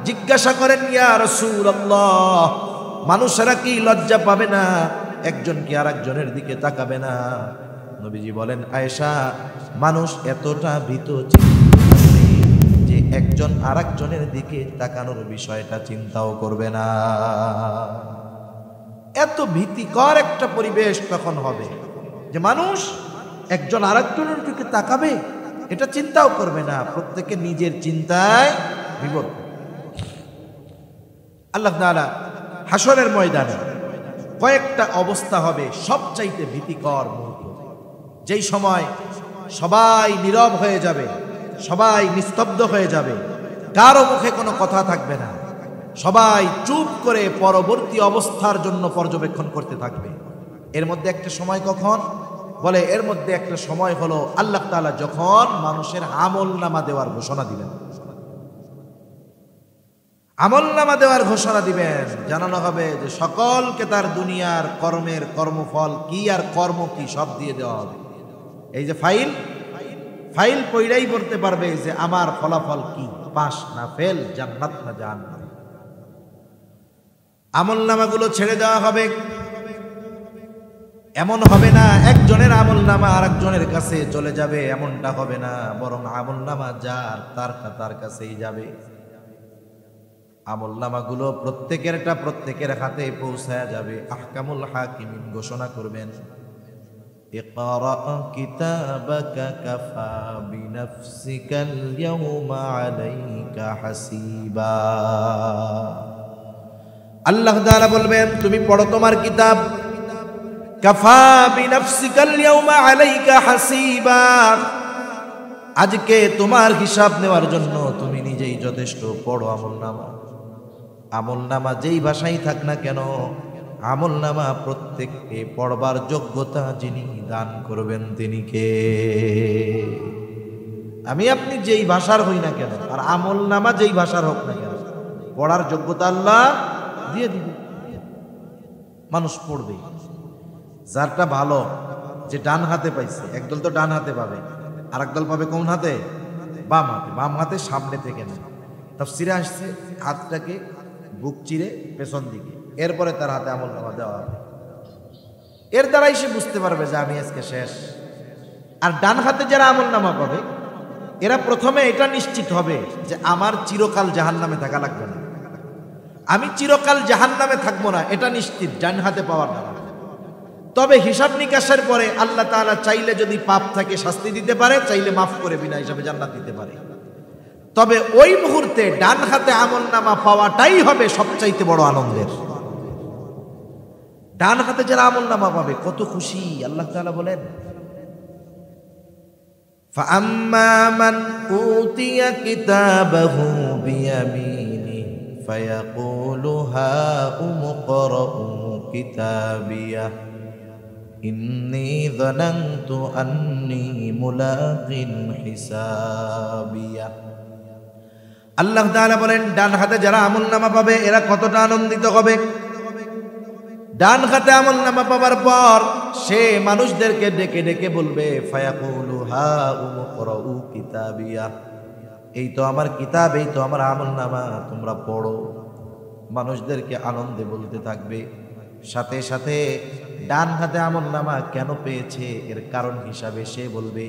জিজ্ঞাসা করেন, ইয়া রাসূলুল্লাহ, মানুষেরা কি লজ্জা পাবে না? একজন কি আরেকজনের দিকে তাকাবে না? নবীজি বলেন, আয়েশা, মানুষ এতটা ভীত চিন্তিত থাকবে যে একজন আরেকজনের দিকে তাকানোর বিষয়টা চিন্তাও করবে না। এত ভীতিকর একটা পরিবেশ তখন হবে যে মানুষ একজন আরেকজনের দিকে তাকাবে, এটা চিন্তাও করবে না, প্রত্যেকে নিজের চিন্তায় বিবর। আল্লাহ তাআলা হাসরের ময়দানে কয়েকটা অবস্থা হবে সবচাইতে ভীতিকর মুহূর্ত, যেই সময় সবাই নীরব হয়ে যাবে, সবাই নিস্তব্ধ হয়ে যাবে, কারো মুখে কোনো কথা থাকবে না, সবাই চুপ করে পরবর্তী অবস্থার জন্য পর্যবেক্ষণ করতে থাকবে। এর মধ্যে একটা সময় কখন? বলে এর মধ্যে একটা সময় হলো আল্লাহ তাআলা যখন মানুষের আমলনামা দেওয়ার ঘোষণা দিবেন। আমলনামা দেওয়ার ঘোষণা দিবেন, জানানো হবে যে সকলকে তার দুনিয়ার কর্মের কর্মফল কি আর কর্ম কি সব দিয়ে দেওয়া হবে। এই যে ফাইল পড়াই বলতে পারবে যে আমার ফলাফল কি, পাস না ফেল, জান্নাত না জাহান্নাম। আমলনামাগুলো ছেড়ে দেওয়া হবে। এমন হবে না একজনের আমলনামা আরেকজনের কাছে চলে যাবে, এমনটা হবে না, বরং আমলনামা যার তার কাছেই যাবে। আমলনামাগুলো প্রত্যেকের হাতে পৌঁছায়া যাবে। আহকামুল হাকিমিন ঘোষণা করবেন, ইকরা কিতাবাকা কাফা বিনাফসিকাল ইয়াউমা আলাইকা হাসিবা। আল্লাহ তাআলা বলবেন, তুমি পড়ো তোমার কিতাব, কাফা বিনাফসিকাল ইয়াউমা আলাইকা হাসিবা, আজকে তোমার হিসাব নেওয়ার জন্য তুমি নিজেই যথেষ্ট। পড়ো আমলনামা। আমলনামা যেই ভাষাই থাক না কেন, আমলনামা প্রত্যেককে পড়বার যোগ্যতা যিনি দান করবেন তিনি কে? আমি আপনি যেই ভাষার হই না কেন, আর আমলনামা যেই ভাষার হোক না কেন, পড়ার যোগ্যতা আল্লাহ দিয়ে দিবে। মানুষ পড়বে। যারটা ভালো, যে ডান হাতে পাইছে, একদল তো ডান হাতে পাবে, আর একদল পাবে কোন হাতে? বাম হাতে। বাম হাতে সামনে থেকে না, তাফসীরে আসছে হাতটাকে বুক চিরে পেছন দিকে, এরপরে তার হাতে আমলনামা দেওয়া হবে। এর দ্বারাই সে বুঝতে পারবে যে আমি আজকে শেষ। আর ডান হাতে যারা আমলনামা পাবে, এরা প্রথমে এটা নিশ্চিত হবে যে আমার চিরকাল জাহান্নামে থাকা লাগবে না, আমি চিরকাল জাহান্নামে থাকবো না, এটা নিশ্চিত ডান হাতে পাওয়ার দ্বারা। তবে হিসাব নিকাশের পরে আল্লাহ তাআলা চাইলে যদি পাপ থাকে শাস্তি দিতে পারে, চাইলে মাফ করে বিনা হিসাবে জান্নাত দিতে পারে। তবে ওই মুহূর্তে ডান হাতে আমলনামা পাওয়াটাই হবে সবচাইতে বড় আনন্দের। ডান হাতে যারা আমলনামা পাবে কত খুশি। আল্লাহ তাআলা বলেন, ফাআম্মা মান উতিয়া কিতাবাহু বিয়ামিনিহি ফায়াকুলু হাউম ইকরাউ কিতাবিয়া ইন্নী যানানতু আন্নী মুলাকিন হিসাবিয়া। আল্লাহ তাআলা বলেন, ডান হাতে যারা আমলনামা পাবে এরা কতটা আনন্দিত হবে। ডান হাতে আমলনামা পাবার পর সে মানুষদেরকে ডেকে ডেকে বলবে, ফায়াকুলু হাউম ইকরাউ কিতাবিয়া, এই তো আমার কিতাব, এই তো আমার আমলনামা, তোমরা পড়ো। মানুষদেরকে আনন্দে বলতে থাকবে। সাথে সাথে ডান হাতে আমলনামা কেন পেয়েছে এর কারণ হিসাবে সে বলবে,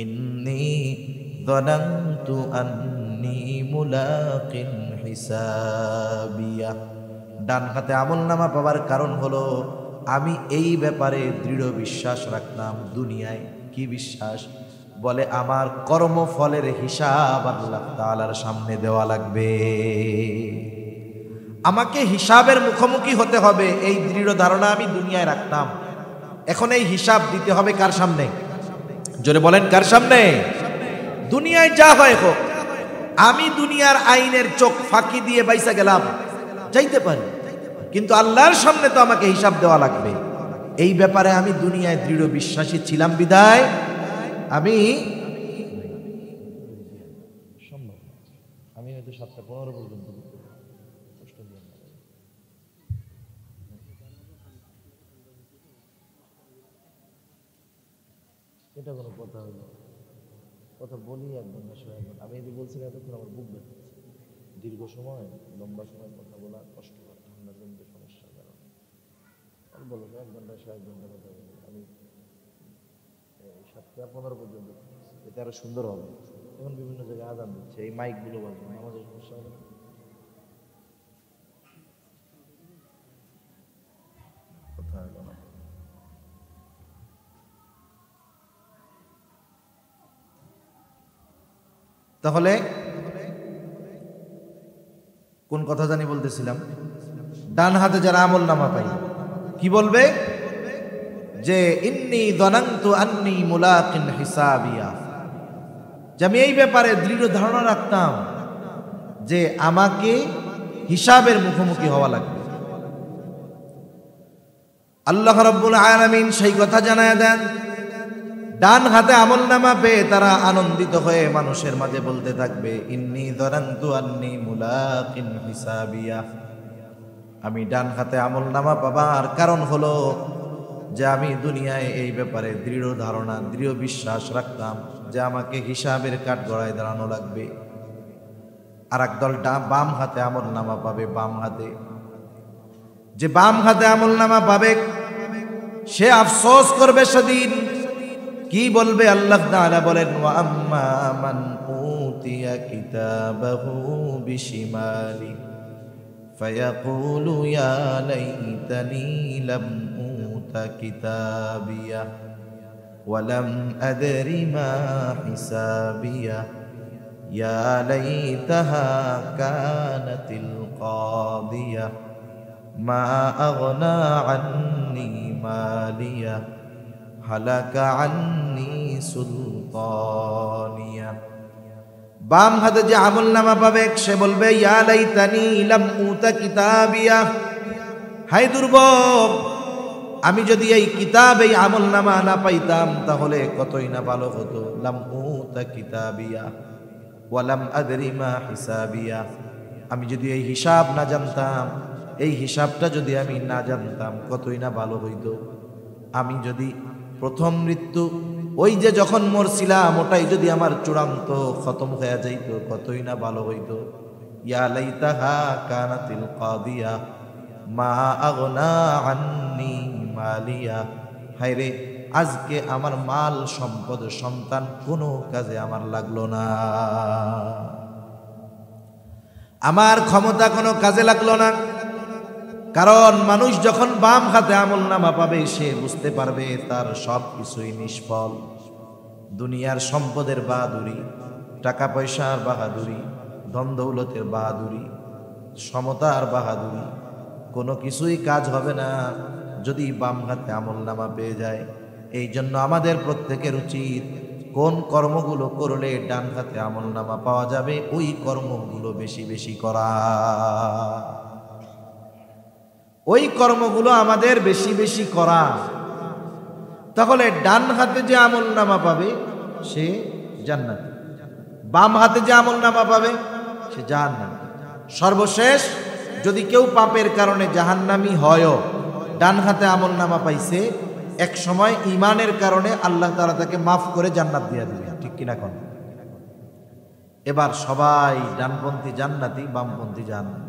ইন্নী যানানতু আন্নী মুলাকিন হিসাবিয়া। ডান হাতে আমলনামা পাওয়ার কারণ হলো আমি এই ব্যাপারে দৃঢ় বিশ্বাস রাখতাম। দুনিয়ায় কি বিশ্বাস? বলে আমার কর্মফলের হিসাব আল্লাহ তাআলার সামনে দেওয়া লাগবে, আমাকে হিসাবের মুখোমুখি হতে হবে, এই দৃঢ় ধারণা আমি দুনিয়ায় রাখতাম। এখন এই হিসাব দিতে হবে কার সামনে? জোরে বলেন, কার সামনে? দুনিয়ায় যা হয় হোক, আমি দুনিয়ার আইনের চোখ ফাঁকি দিয়ে বাইসা গেলাম, যাইতে পারি, কিন্তু আল্লাহর সামনে তো আমাকে হিসাব দেওয়া লাগবে। এই ব্যাপারে আমি দুনিয়ায় দৃঢ় বিশ্বাসী ছিলাম বিদায় আমি হয়তো 7:15 পর্যন্ত এটা কোনো কথা হলো? কথা বলি একদম আমি এই যে বলছিলাম এতক্ষণ আমার বুক ব্যথা, দীর্ঘ সময় লম্বা সময় কথা বলা কষ্টকর, ঠান্ডার জন্য সমস্যার কারণে। বলো 1 ঘন্টা 1.5 ঘন্টা কথা বলি আমি, 7:15 পর্যন্ত, এটা আরো সুন্দর হবে। এখন বিভিন্ন জায়গায় আজান দিচ্ছে, এই মাইকগুলো বাজবে, আমাদের সমস্যা হবে না। কথা হলো না। তাহলে কোন কথা জানি বলতেছিলাম, ডান হাতে যারা আমল নামা পাই কি বলবে যে ইন্নী যানানতু আন্নী মুলাকিন হিসাবিয়া, যে আমি এই ব্যাপারে দৃঢ় ধারণা রাখতাম যে আমাকে হিসাবের মুখোমুখি হওয়া লাগবে। আল্লাহ রাব্বুল আলামিন সেই কথা জানায় দেন। ডান হাতে আমল নামা পেয়ে তারা আনন্দিত হয়ে মানুষের মাঝে বলতে থাকবে ইন্নী যানানতু আন্নী মুলাকিন হিসাবিয়া, আমি ডান হাতে আমল নামা পাবার কারণ হলো যে আমি দুনিয়ায় এই ব্যাপারে দৃঢ় ধারণা, দৃঢ় বিশ্বাস রাখতাম যে আমাকে হিসাবের কাঠগড়ায় দাঁড়ানো লাগবে। আর একদল বাম হাতে আমল নামা পাবে, বাম হাতে যে বাম হাতে আমল নামা পাবে সে আফসোস করবে সেদিন। কি বলবে? আল্লাহ তাআলা বলেন ওয়া আম্মা মান উতিয়া কিতাবাহু বিশিমালি ফায়াকুলু ইয়া লাইতানি লাম উতা কিতাবিয়া ওয়া লাম আদরি মা হিসাবিয়া ইয়া লাইতাহা কানাতিল কাদিয়া মা আগনা আন্নী মালিয়া হালাকা আন্নী সুলতানিয়া। বাম হাতে যে আমল নামা পাবে সে বলবে ইয়া লাইতানি লাম উতা কিতাবিয়া, হাই দুর্ভোগ, আমি যদি এই কিতাব, এই আমল নামা না পাইতাম তাহলে কতই না ভালো হতো। লাম উতা কিতাবিয়া ওয়া লাম আদরি মা হিসাবিয়া, আমি যদি এই হিসাব না জানতাম, এই হিসাবটা যদি আমি না জানতাম কতই না ভালো হইতো। আমি যদি প্রথম মৃত্যু ওই যে যখন মরছিলাম ওটাই যদি আমার চূড়ান্ত খতম হয়ে যাইতো কতই না ভালো হইতো। ইয়া লাইতাহা কানাতিল কাদিয়া মা আগনা আন্নী মালিয়া, হায়রে আজকে আমার মাল সম্পদ সন্তান কোনো কাজে আমার লাগলো না, আমার ক্ষমতা কোনো কাজে লাগলো না। কারণ মানুষ যখন বাম হাতে আমল নামা পাবে সে বুঝতে পারবে তার সব কিছুই নিষ্ফল। দুনিয়ার সম্পদের বাহাদুরি, টাকা পয়সার বাহাদুরি, ধন দৌলতের বাহাদুরি, সমতার বাহাদুরি, কোনো কিছুই কাজ হবে না যদি বাম হাতে আমল নামা পেয়ে যায়। এই জন্য আমাদের প্রত্যেকের উচিত কোন কর্মগুলো করলে ডান হাতে আমল নামা পাওয়া যাবে ওই কর্মগুলো বেশি বেশি করা, ওই কর্মগুলো আমাদের বেশি বেশি করা। তাহলে ডান হাতে যে আমল নামা পাবে সে জান্নাতি, বাম হাতে যে আমল নামা পাবে সে জাহান্নামী। সর্বশেষ যদি কেউ পাপের কারণে জাহান্নামী হয়, ডান হাতে আমল নামা পাইছে, এক সময় ঈমানের কারণে আল্লাহ তাআলা তাকে মাফ করে জান্নাত দিয়ে দিবেন, ঠিক কিনা কোন? এবার সবাই ডানপন্থী জান্নাতি, বামপন্থী জাহান্নামী।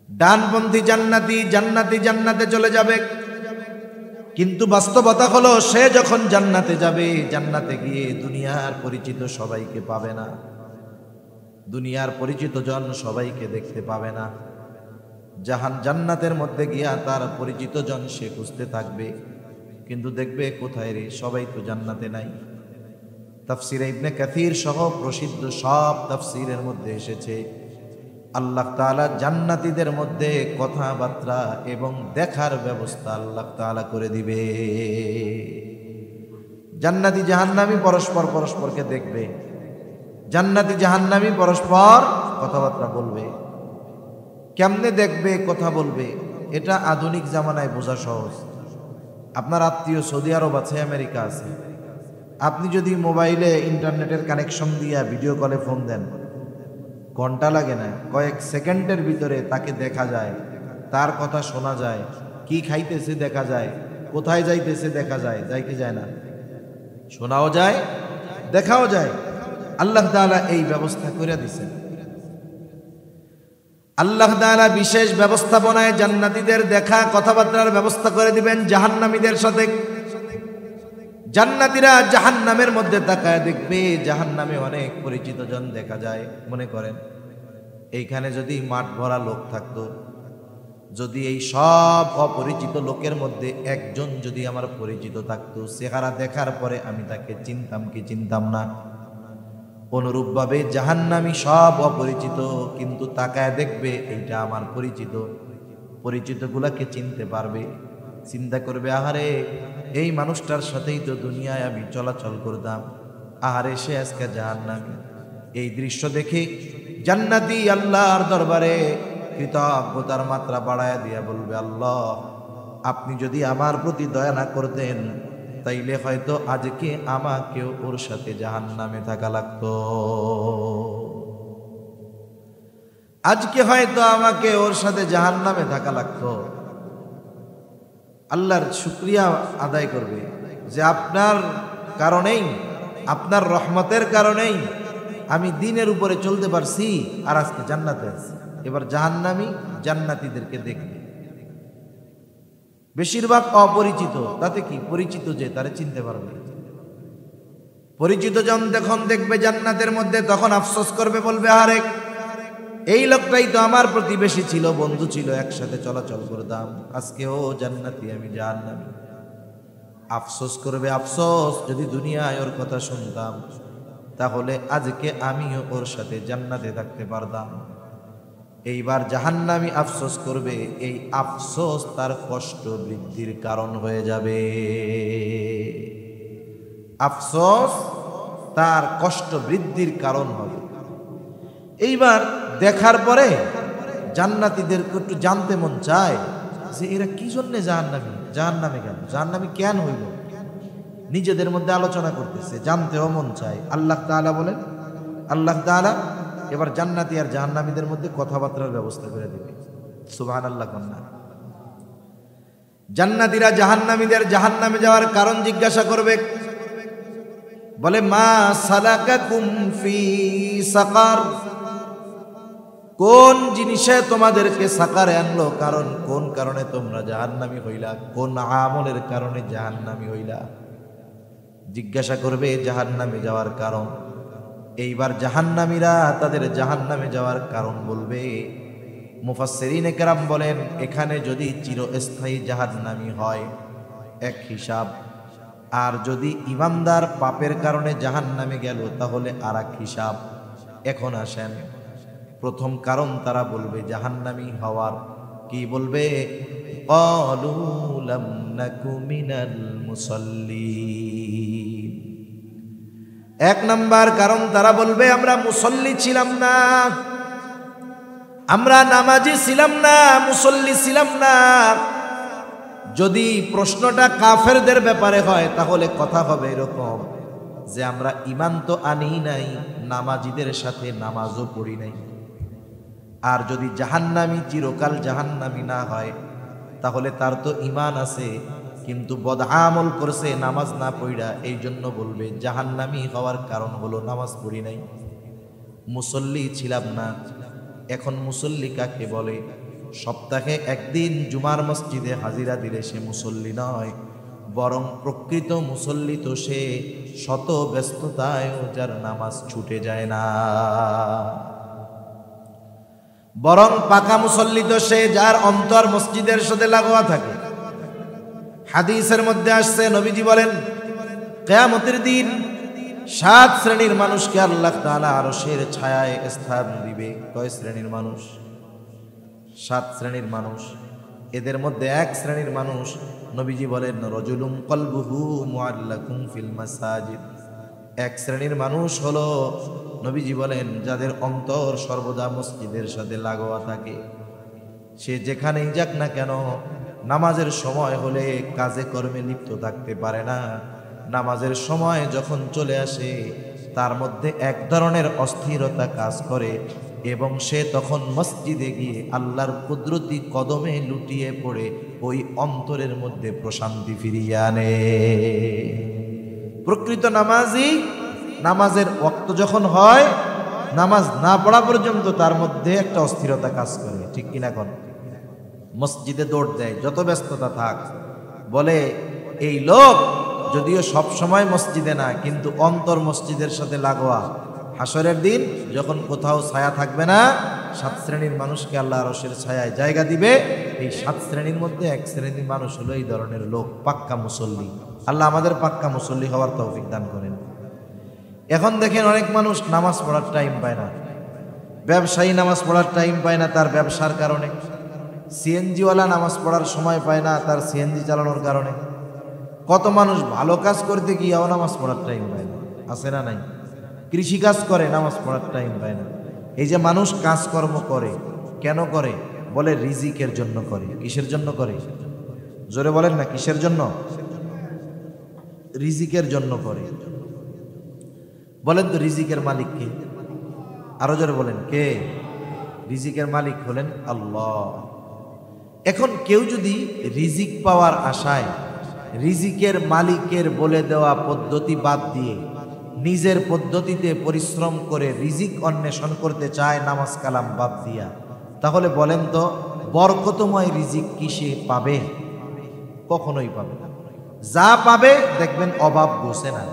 ডানপন্থী জান্নাতি, জান্নাতি জান্নাতে চলে যাবে, কিন্তু বাস্তবতা হলো সে যখন জান্নাতে যাবে, জান্নাতে গিয়ে দুনিয়ার পরিচিত সবাইকে পাবে না, দুনিয়ার পরিচিত জন সবাইকে দেখতে পাবে না। জান্নাতের মধ্যে গিয়া তার পরিচিত জন সে খুঁজতে থাকবে, কিন্তু দেখবে কোথায় রে, সবাই তো জান্নাতে নাই। তাফসিরে ইবনে কাসির সহ প্রসিদ্ধ সব তাফসিরের মধ্যে এসেছে আল্লাহ তাআলা জান্নাতীদের মধ্যে কথাবার্তা এবং দেখার ব্যবস্থা আল্লাহ তাআলা করে দিবে। জান্নাতি জাহান্নামী পরস্পর পরস্পরকে দেখবে, জান্নাতি জাহান্নামী পরস্পর কথাবার্তা বলবে। কেমনে দেখবে, কথা বলবে, এটা আধুনিক জামানায় বোঝা সহজ। আপনার আত্মীয় সৌদি আরব আছে, আমেরিকা আছে, আপনি যদি মোবাইলে ইন্টারনেটের কানেকশন দিয়া ভিডিও কলে ফোন দেন, ঘন্টা লাগে না, কয়েক সেকেন্ডের ভিতরে তাকে দেখা যায়, তার কথা শোনা যায়, কি খাইতেছে দেখা যায়, কোথায় যাইতেছে দেখা যায়, যায় কি যায় না? শোনাও যায়, দেখাও যায়। আল্লাহ তাআলা এই ব্যবস্থা করে দিয়েছেন। আল্লাহ তাআলা বিশেষ ব্যবস্থাপনায় জান্নাতীদের দেখা কথাবার্তার ব্যবস্থা করে দিবেন জাহান্নামীদের সাথে। জান্নাতীরা জাহান্নামের মধ্যে তাকায় দেখবে জাহান্নামে অনেক পরিচিত জন দেখা যায়। মনে করেন এইখানে যদি মাঠ ভরা লোক থাকতো, যদি এই সব অপরিচিত লোকের মধ্যে একজন যদি আমার পরিচিত থাকতো, চেহারা দেখার পরে আমি তাকে চিনতাম কি চিনতাম না? অনুরূপভাবে জাহান্নামী সব অপরিচিত, কিন্তু তাকায় দেখবে এইটা আমার পরিচিত, পরিচিতগুলাকে চিনতে পারবে। চিন্তা করবে, আহারে এই মানুষটার সাথেই তো দুনিয়ায় আমি চলাচল করতাম, আহারে সে আজকে জাহান্নামী। এই দৃশ্য দেখে জান্নাতি আল্লাহর দরবারে কৃতজ্ঞতার মাত্রা বাড়ায় দিয়া বলবে, আল্লাহ আপনি যদি আমার প্রতি দয়া না করতেন তাইলে হয়তো আজকে আমাকেও ওর সাথে জাহান্নামে থাকা লাগতো, আজকে হয়তো আমাকে ওর সাথে জাহান্নামে থাকা লাগতো। আল্লাহর শুকরিয়া আদায় করবে যে আপনার কারণেই, আপনার রহমতের কারণেই আমি দিনের উপরে চলতে পারছি আর আজকে জান্নাতে আছি। এবার জাহান্নামী জান্নাতীদেরকে দেখবে, বেশিরভাগ অপরিচিত, তাতে কি পরিচিত যে তারে চিনতে পারবে। পরিচিত জন যখন দেখবে জান্নাতের মধ্যে তখন আফসোস করবে, বলবে আরে এই লোকটাই তো আমার প্রতিবেশী ছিল, বন্ধু ছিল, একসাথে চলাচল করতাম, আজকে ও জান্নাতি আমি জাহান্নামী। আফসোস করবে, আফসোস যদি দুনিয়ায় ওর কথা শুনতাম তাহলে আজকে আমিও ওর সাথে জান্নাতে থাকতে পারতাম। এইবার জাহান্নামী আফসোস করবে, এই আফসোস তার কষ্ট বৃদ্ধির কারণ হয়ে যাবে। আফসোস তার কষ্ট বৃদ্ধির কারণ হবে। এইবার দেখার পরে জান্নাতীদেরকে একটু জানতে মন চায় যে এরা কি জন্য জাহান্নামী, জাহান্নামে কেন, জাহান্নামী কেন হইল, নিজেদের মধ্যে আলোচনা করতেছে, জানতেও মন চায়। আল্লাহ তাআলা বলেন, আল্লাহ তাআলা এবার জান্নাতি আর জাহান্নামীদের মধ্যে কথাবার্তার ব্যবস্থা করে দেবে। সুবহানাল্লাহ কন্যা। জান্নাতীরা জাহান্নামীদের জাহান্নামে যাওয়ার কারণ জিজ্ঞাসা করবে, বলে মা সালাকাকুম ফি সাকার, কোন জিনিসে তোমাদেরকে সাকারে আনলো, কারণ কোন কারণে তোমরা জাহান্নামী হইলা, কোন আমলের কারণে জাহান্নামী হইলা, জিজ্ঞাসা করবে জাহান্নামে যাওয়ার কারণ। এইবার জাহান্নামীরা তাদের জাহান্নামে যাওয়ার কারণ বলবে। মুফাসসিরিনে কেরাম বলেন, এখানে যদি চিরস্থায়ী জাহান্নামী হয় এক হিসাব, আর যদি ইমানদার পাপের কারণে জাহান্নামে গেল তাহলে আর এক হিসাব। এখন আসেন, প্রথম কারণ তারা বলবে জাহান্নামী হওয়ার, কি বলবে? ক্বালু লাম নাকু মিনাল মুসাল্লিন। এক নাম্বার কারণ তারা বলবে আমরা মুসল্লি ছিলাম না, আমরা নামাজি ছিলাম না, মুসল্লি ছিলাম না। যদি প্রশ্নটা কাফেরদের ব্যাপারে হয় তাহলে কথা হবে এরকম যে আমরা ঈমান তো আনি নাই, নামাজিদের সাথে নামাজও পড়ি নাই। আর যদি জাহান্নামী চিরকাল জাহান্নামী না হয় তাহলে তার তো ঈমান আছে কিন্তু বদআমল করছে নামাজ না পড়া, এই জন্য বলবে জাহান্নামী হওয়ার কারণ হলো নামাজ পড়ি নাই, মুসল্লি ছিলাম না। এখন মুসল্লি কাকে বলে? সপ্তাহে একদিন জুমার মসজিদে হাজিরা দিলে সে মুসল্লি নয়, বরং প্রকৃত মুসল্লি তো সে শত ব্যস্ততায়ও যার নামাজ ছুটে যায় না, বরং পাকা মুসল্লি তো সে যার অন্তর মসজিদের সাথে লাগোয়া থাকে। হাদিসের মধ্যে আসছে, নবীজি বলেন কিয়ামতের দিন 7 শ্রেণীর মানুষকে আল্লাহ তাআলা আরশের ছায়ায় স্থান দিবে। কয় শ্রেণীর মানুষ? 7 শ্রেণীর মানুষ। এদের মধ্যে এক শ্রেণীর মানুষ নবীজি বলেন রাজুলুম কলবুহু মুআল্লাকুম ফিল মাসাজিদ। এক শ্রেণীর মানুষ হলো নবীজি বলেন যাদের অন্তর সর্বদা মসজিদের সাথে লাগোয়া থাকে। সে যেখানেই যাক না কেন নামাজের সময় হলে কাজে কর্মে লিপ্ত থাকতে পারে না। নামাজের সময় যখন চলে আসে তার মধ্যে এক ধরনের অস্থিরতা কাজ করে এবং সে তখন মসজিদে গিয়ে আল্লাহর কুদরতি কদমে লুটিয়ে পড়ে ওই অন্তরের মধ্যে প্রশান্তি ফিরিয়ে আনে। প্রকৃত নামাজি নামাজের ওয়াক্ত যখন হয় নামাজ না পড়া পর্যন্ত তার মধ্যে একটা অস্থিরতা কাজ করে, ঠিক কিনা? কোন মসজিদে দৌড় দেয়, যত ব্যস্ততা থাক, বলে এই লোক যদিও সব সময় মসজিদে না, কিন্তু অন্তর মসজিদের সাথে লাগোয়া। হাসরের দিন যখন কোথাও ছায়া থাকবে না, 7 শ্রেণীর মানুষকে আল্লাহ আরশের ছায়ায় জায়গা দিবে। এই 7 শ্রেণীর মধ্যে এক শ্রেণীর মানুষ হলো এই ধরনের লোক, পাক্কা মুসল্লি। আল্লাহ আমাদের পাক্কা মুসল্লি হওয়ার তৌফিক দান করেন। এখন দেখেন অনেক মানুষ নামাজ পড়ার টাইম পায় না, ব্যবসায়ী নামাজ পড়ার টাইম পায় না তার ব্যবসার কারণে, সিএনজিওয়ালা নামাজ পড়ার সময় পায় না তার সিএনজি চালানোর কারণে, কত মানুষ ভালো কাজ করতে গিয়েও নামাজ পড়ার টাইম পায় না, আছে না নাই? কৃষিকাজ করে নামাজ পড়ার টাইম পায় না। এই যে মানুষ কাজকর্ম করে, কেন করে? বলে রিজিকের জন্য করে। কিসের জন্য করে? জোরে বলেন না, কিসের জন্য? রিজিকের জন্য করে। বলেন তো রিজিকের মালিক কে? আরো জোরে বলেন, কে? রিজিকের মালিক হলেন আল্লাহ। এখন কেউ যদি রিজিক পাওয়ার আশায় রিজিকের মালিকের বলে দেওয়া পদ্ধতি বাদ দিয়ে নিজের পদ্ধতিতে পরিশ্রম করে রিজিক অন্বেষণ করতে চায়, নামাজ কালাম বাদ দিয়া, তাহলে বলেন তো বরকতময় রিজিক কি সে পাবে? কখনোই পাবে না। যা পাবে দেখবেন অভাব বসে না।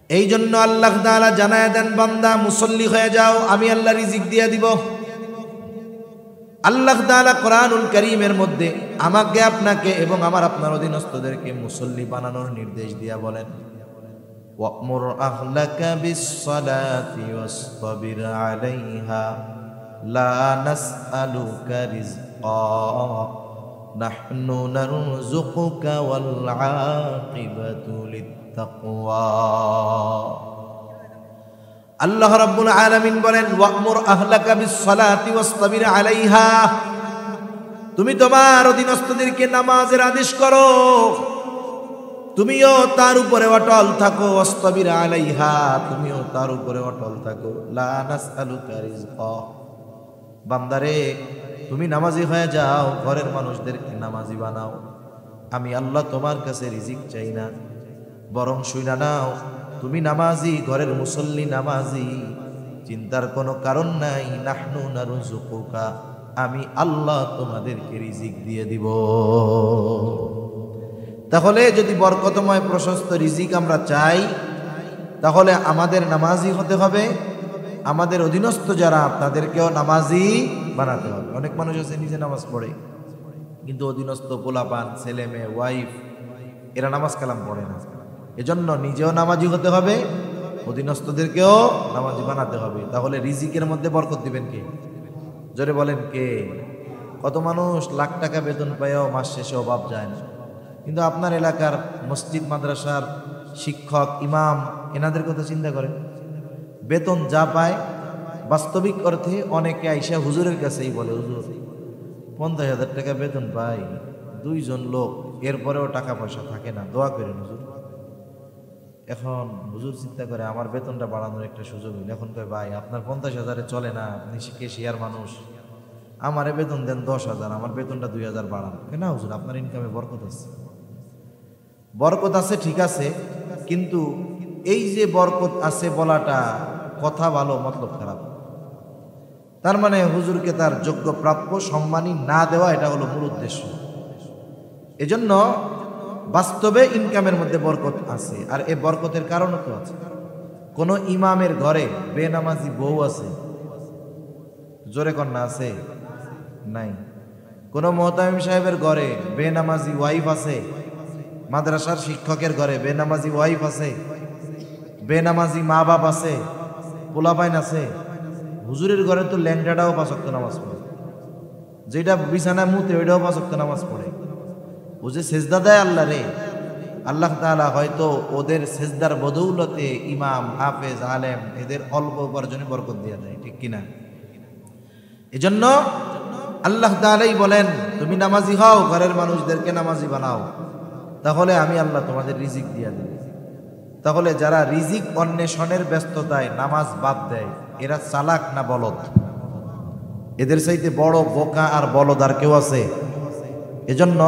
এই জন্য আল্লাহ তাআলা জানায় দেন, বান্দা মুসল্লি হয়ে যাও, আমি আল্লাহ রিজিক দিয়ে দিব। আল্লাহ তাআলা কোরআনুল কারীমের মধ্যে আমাকে, আপনাকে এবং আমার আপনার অধীনস্থদেরকে মুসল্লি বানানোর নির্দেশ দিয়া বলেন, ওয়া'মুর আহলাকা বিস-সালাতি ওয়াসতাবির আলাইহা লা নাসআলুকা রিজকা নাহনু নারযুকুকা ওয়াল আকিবাতু লিত-তাকওয়া। আল্লাহ রাব্বুল আলামিন বলেন, ওয়া'মুর আহলাকা বিস-সালাতি ওয়াসতাবির আলাইহা, তুমি তোমার অধীনস্থদেরকে নামাজের আদেশ করো, তুমিও তার উপরে অটল থাকো। ওয়াসতাবির আলাইহা, তুমিও তার উপরে অটল থাকো। লা নাসআলুকা রিজকা, বান্দারে তুমি নামাজি হয়ে যাও, ঘরের মানুষদেরকে নামাজি বানাও। আমি আল্লাহ তোমার কাছে রিজিক চাই না, বরং শুইনা নাও, তুমি নামাজি, ঘরের মুসল্লি নামাজি, চিন্তার কোনো কারণ নাই। নাহনু নারযুকুকা, আমি আল্লাহ তোমাদেরকে রিজিক দিয়ে দিব। তাহলে যদি বরকতময় প্রশস্ত রিজিক আমরা চাই, তাহলে আমাদের নামাজি হতে হবে, আমাদের অধীনস্থ যারা তাদেরকেও নামাজি বানাতে হবে। অনেক মানুষ আছে নিজে নামাজ পড়ে, কিন্তু অধীনস্থ পোলাপান, ছেলে মেয়ে, ওয়াইফ, এরা নামাজ কালাম পড়ে না। এজন্য নিজেও নামাজি হতে হবে, অধীনস্থদেরকেও নামাজি বানাতে হবে। তাহলে রিজিকের মধ্যে বরকত দিবেন কে? জোরে বলেন, কে? কত মানুষ লাখ টাকা বেতন পায়ও মাস শেষে অভাব যায় না, কিন্তু আপনার এলাকার মসজিদ মাদ্রাসার শিক্ষক, ইমাম, এনাদের কথা চিন্তা করেন। বেতন যা পায়, বাস্তবিক অর্থে অনেকে আইসা হুজুরের কাছেই বলে, হুজুর 50,000 টাকা বেতন পাই, 2 জন লোক, এরপরেও টাকা পয়সা থাকে না, দোয়া করেন হুজুর। এখন হুজুর চিন্তা করে আমার বেতনটা বাড়ানোর একটা সুযোগ হইল। এখন কয়, ভাই আপনার 50,000-এ চলে না, আপনি কেশিয়ার মানুষ, আমারে বেতন দেন 10,000, আমার বেতনটা 2,000 বাড়ান। না হুজুর, আপনার ইনকামে বরকত আছে। বরকত আছে ঠিক আছে, কিন্তু এই যে বরকত আছে বলাটা কথা ভালো, মতলব খারাপ। তার মানে হুজুরকে তার যোগ্য প্রাপ্য সম্মানী না দেওয়া, এটা হলো মূল উদ্দেশ্য। এজন্য বাস্তবে ইনকামের মধ্যে বরকত আছে, আর এই বরকতের কারণও তো আছে। কোন ইমামের ঘরে বেনামাজি বউ আছে? জোরে কন্যা আছে? নাই। কোন মুহতামিম সাহেবের ঘরে বেনামাজি ওয়াইফ আছে? মাদ্রাসার শিক্ষকের ঘরে বেনামাজি ওয়াইফ আছে? বেনামাজি মা বাপ আছে? পোলাপাইন আছে? হুজুরের ঘরে তো ল্যাংটাটাও 5 ওয়াক্ত নামাজ পড়ে, যেটা বিছানায় মুতে ওইটাও 5 ওয়াক্ত নামাজ পড়ে। ও যে সেজদা দেয় আল্লাহ রে, আল্লাহ তাআলা হয়তো ওদের সেজদার বদৌলতে ইমাম, হাফেজ, আলেম, এদের অল্প উপার্জনে বরকত দিয়ে দেয়, ঠিক কিনা? এজন্য আল্লাহ তাআলাই বলেন, তুমি নামাজি হও, ঘরের মানুষদেরকে নামাজি বানাও, তাহলে আমি আল্লাহ তোমাদের রিজিক দিয়ে দেব। তাহলে যারা রিজিক অন্বেষণের ব্যস্ততায় নামাজ বাদ দেয়, এরা চালাক না বলদ? এদের চাইতে বড় বোকা আর বলদ আর কেউ আছে? এজন্য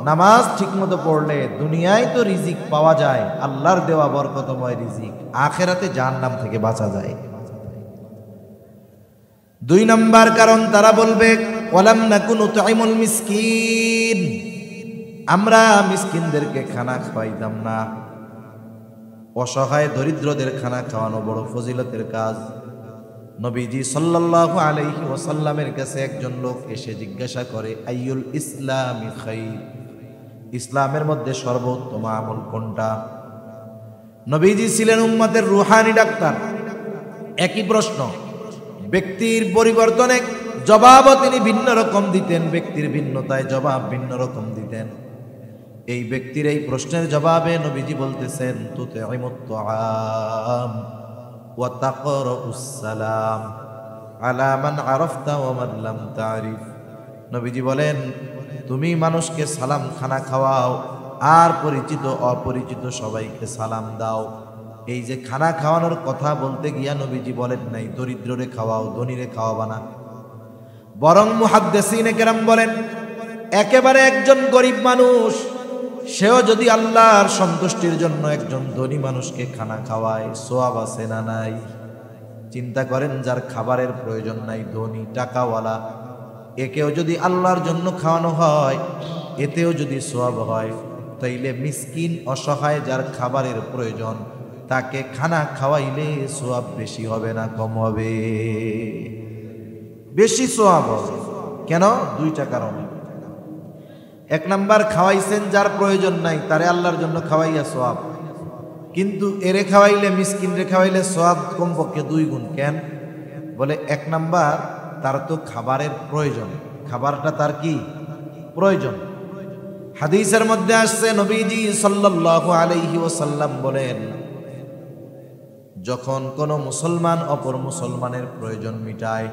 নামাজ ঠিকমতো পড়লে দুনিয়ায় তো রিজিক পাওয়া যায়, আল্লাহর দেওয়া বরকতময় রিজিক, আখেরাতে জাহান্নাম থেকে বাঁচা যায়। 2 নাম্বার কারণ, তারা বলবে ওয়ালাম নাকুনু তুইমুল মিসকিন, আমরা মিসকিনদেরকে খানা খাওয়াইতাম না। অসহায় দরিদ্রদের খানা খাওয়ানো বড় ফজিলতের কাজ। নবীজি সাল্লাল্লাহু আলাইহি ওয়াসাল্লামের কাছে একজন লোক এসে জিজ্ঞাসা করে, আইয়ুল ইসলামি খাইর, ইসলামের মধ্যে সর্বোত্তম আমল কোনটা? নবীজি ছিলেন উম্মতের রুহানি ডাক্তার। একই প্রশ্ন ব্যক্তির পরিবর্তনে জবাবও তিনি ভিন্ন রকম দিতেন, ব্যক্তির ভিন্নতায় জবাব ভিন্ন রকম দিতেন। এই ব্যক্তির এই প্রশ্নের জবাবে নবীজি বলতেছেন, তুতঈমুত তাআম ওয়া তাকরাউস সালাম আলা মান আরাফতা ওয়া মান লাম তারিফ। নবীজি বলেন, তুমি মানুষকে সালাম খানা খাওয়াও আর পরিচিত অপরিচিত সবাইকে সালাম দাও। এই যে খানা খাওয়ানোর কথা বলতে গিয়া নবীজি বলেন নাই দরিদ্ররে খাওয়াও, ধনীরে খাওয়াবা না। বরং মুহাদ্দিসিনে কেরাম বলেন, একেবারে একজন গরিব মানুষ সেও যদি আল্লাহর সন্তুষ্টির জন্য একজন ধনী মানুষকে খানা খাওয়ায়, সওয়াব আছে না নাই? চিন্তা করেন, যার খাবারের প্রয়োজন নাই, ধনী টাকাওয়ালা, একেও যদি আল্লাহর জন্য খাওয়ানো হয়, এতেও যদি সওয়াব হয়, তাইলে মিসকিন অসহায় যার খাবারের প্রয়োজন তাকে খানা খাওয়াইলে সওয়াব বেশি হবে না কম হবে? বেশি সওয়াব হবে। কেন? দুইটা কারণে। এক নাম্বার, খাওয়াইছেন যার প্রয়োজন নাই, তারে আল্লাহর জন্য খাওয়াইয়া সওয়াব। কিন্তু এরে খাওয়াইলে, মিসকিনরে খাওয়াইলে সওয়াব কমপক্ষে 2 গুণ। কেন? বলে এক নাম্বার, তার তো খাবারের প্রয়োজন, খাবারটা তার কি প্রয়োজন। হাদিসের মধ্যে আসছে, নবীজি সাল্লাল্লাহু আলাইহি ওয়াসাল্লাম বলেন, যখন কোন মুসলমান অপর মুসলমানের প্রয়োজন মিটায়,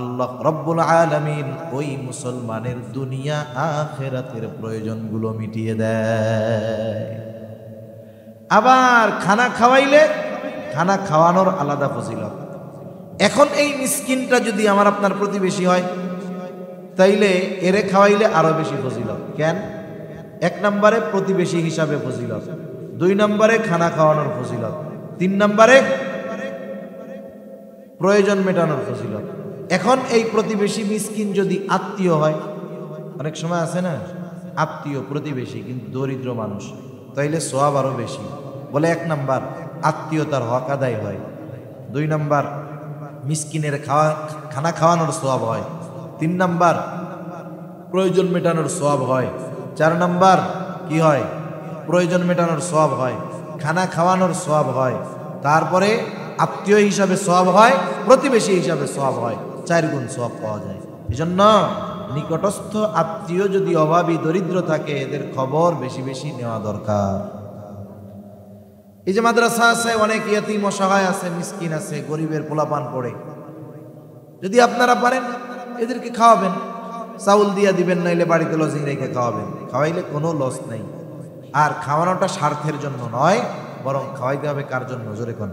আল্লাহ রব্বুল আলামিন ওই মুসলমানের দুনিয়া আখিরাতের প্রয়োজনগুলো মিটিয়ে দেয়। আবার খানা খাওয়াইলে খানা খাওয়ানোর আলাদা ফজিলত। এখন এই মিসকিনটা যদি আমার আপনার প্রতিবেশী হয়, তাইলে এরে খাওয়াইলে আরো বেশি ফজিলত। কেন? 1 নম্বরে প্রতিবেশী হিসাবে ফজিলত, 2 নম্বরে খানা খাওয়ানোর ফজিলত, 3 নম্বরে প্রয়োজন মেটানোর ফজিলত। এখন এই প্রতিবেশী মিসকিন যদি আত্মীয় হয়, অনেক সময় আছে না আত্মীয় প্রতিবেশী কিন্তু দরিদ্র মানুষ, তাইলে সওয়াব আরো বেশি। বলে 1 নাম্বার আত্মীয়তার হক আদায় হয়, 2 নাম্বার মিসকিনের খানা খাওয়ানোর সওয়াব হয়, 3 নাম্বার প্রয়োজন মেটানোর সওয়াব হয়, 4 নাম্বার কি হয়? প্রয়োজন মেটানোর সওয়াব হয়, খানা খাওয়ানোর সওয়াব হয়, তারপরে আত্মীয় হিসাবে সওয়াব হয়, প্রতিবেশী হিসাবে সওয়াব হয়, 4 গুণ সওয়াব পাওয়া যায়। এজন্য নিকটস্থ আত্মীয় যদি অভাবী দরিদ্র থাকে, এদের খবর বেশি বেশি নেওয়া দরকার। এই যে মাদ্রাসা আছে, অনেক ইয়তীম অসহায় আছে, মিসকিন আছে, গরিবের পোলাপান পড়ে, যদি আপনারা পারেন এদেরকে খাওয়াবেন, চাউল দিয়া দিবেন, নাইলে বাড়িতে লজিং রেখে খাওয়াবেন। খাওয়াইলে কোনো লস নাই। আর খাওয়ানোটা স্বার্থের জন্য নয়, বরং খাওয়াইতে হবে কার জন্য? জোরে কোন?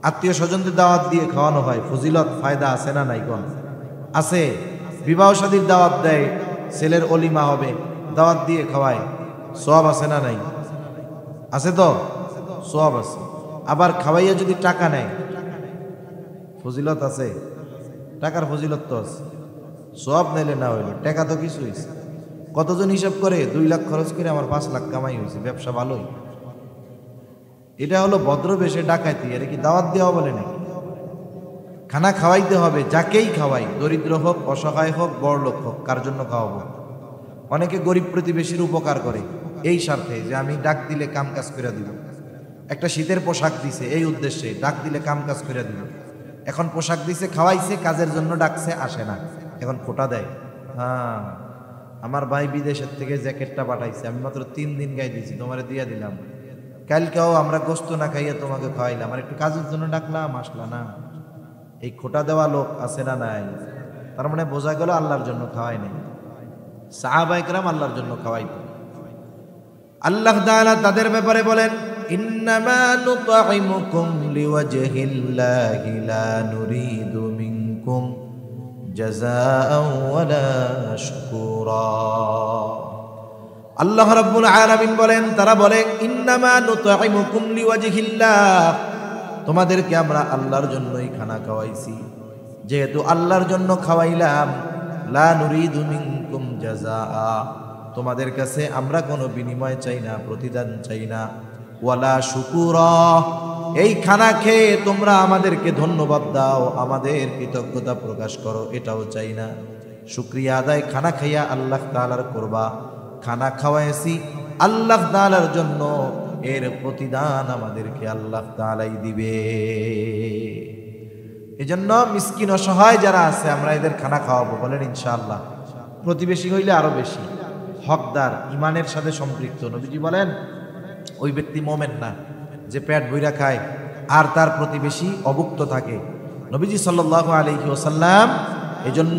আত্মীয় স্বজনদের দাওয়াত দিয়ে খাওয়ানো হয়, ফজিলত ফায়দা আছে না নাই? কোন আছে? বিবাহ শাদীর দাওয়াত দেয়, ছেলের অলিমা হবে, দাওয়াত দিয়ে খাওয়ায়, সওয়াব আছে না নাই? আছে তো, সওয়াব আছে। আবার খাওয়াইয়া যদি টাকা নেয়, ফজিলত আছে, টাকার ফজিলত তো আছে। সওয়াব নাইলে না হইল, টাকা তো কিছু হয়েছে। কতজন হিসাব করে 2 লাখ খরচ করে আমার 5 লাখ কামাই হয়েছে, ব্যবসা ভালোই। এটা হলো ভদ্রবেশে ডাকাইতি। এর কি দাওয়াত দেওয়া বলে নাকি? খানা খাওয়াইতে হবে, যাকেই খাওয়াই, দরিদ্র হোক, অসহায় হোক, বড়লোক হোক, কার জন্য খাওয়াবো? অনেকে গরিব প্রতিবেশীর উপকার করে এই স্বার্থে যে আমি ডাক দিলে কাম কাজ করে দিব। একটা শীতের পোশাক দিছে এই উদ্দেশ্যে, ডাক দিলে কাম কাজ করে দিব। এখন পোশাক দিছে, খাওয়াইছে, কাজের জন্য ডাকছে, আসে না, এখন খোটা দেয়। হ্যাঁ, আমার ভাই বিদেশের থেকে জ্যাকেটটা পাঠাইছে, আমি মাত্র 3 দিন গায়ে দিয়েছি, তোমারে দিয়ে দিলাম। কালকেও আমরা গোস্ত না খাইয়া তোমাকে খাওয়াইলাম, আর একটু কাজের জন্য ডাকলাম, আসলা না। এই খোটা দেওয়া লোক আছে না নাই? তার মানে বোঝা গেল আল্লাহর জন্য খাওয়াই নাই। সাহাবায়ে কেরাম আল্লাহর জন্য খাওয়াইতো। আল্লাহ তাআলা তাদের ব্যাপারে বলেন, ইন্নামা নুতঈমুকুম লিওয়াজহিল্লাহি লা নুরিদু মিনকুম জাযাআন ওয়ালা শুকুরা। আল্লাহ রাব্বুল আলামিন বলেন, তারা বলে ইন্নামা নুতঈমুকুম লিওয়াজহিল্লাহ, তোমাদেরকে আমরা আল্লাহর জন্যই খানা খাওয়াইছি। যেহেতু আল্লাহর জন্য খাওয়াইলাম, লা নুরিদু মিনকুম জাযাআ, তোমাদের কাছে আমরা কোনো বিনিময় চাই না, প্রতিদান চাই না। ওয়ালা শুকুরা, এই খানা খেয়ে তোমরা আমাদেরকে ধন্যবাদ দাও, আমাদের কৃতজ্ঞতা প্রকাশ করো, এটাও চাই না। শুকরিয়া আদায় খানা খাইয়া আল্লাহ তাআলার করবা। খানা খাওয়াইছি আল্লাহ তাআলার জন্য, এর প্রতিদান আমাদেরকে আল্লাহ তাআলাই দিবে। এজন্য মিসকিন অসহায় যারা আছে আমরা এদের খানা খাওয়াবো, বলেন ইনশাআল্লাহ। প্রতিবেশী হইলে আরো বেশি হকদার, ইমানের সাথে সম্পৃক্ত। নবীজি বলেন ওই ব্যক্তি মোমেন না যে পেট ভইরা খায় আর তার প্রতিবেশী অভুক্ত থাকে। নবীজি সাল্লাল্লাহু আলাইহি ওয়াসাল্লাম এজন্য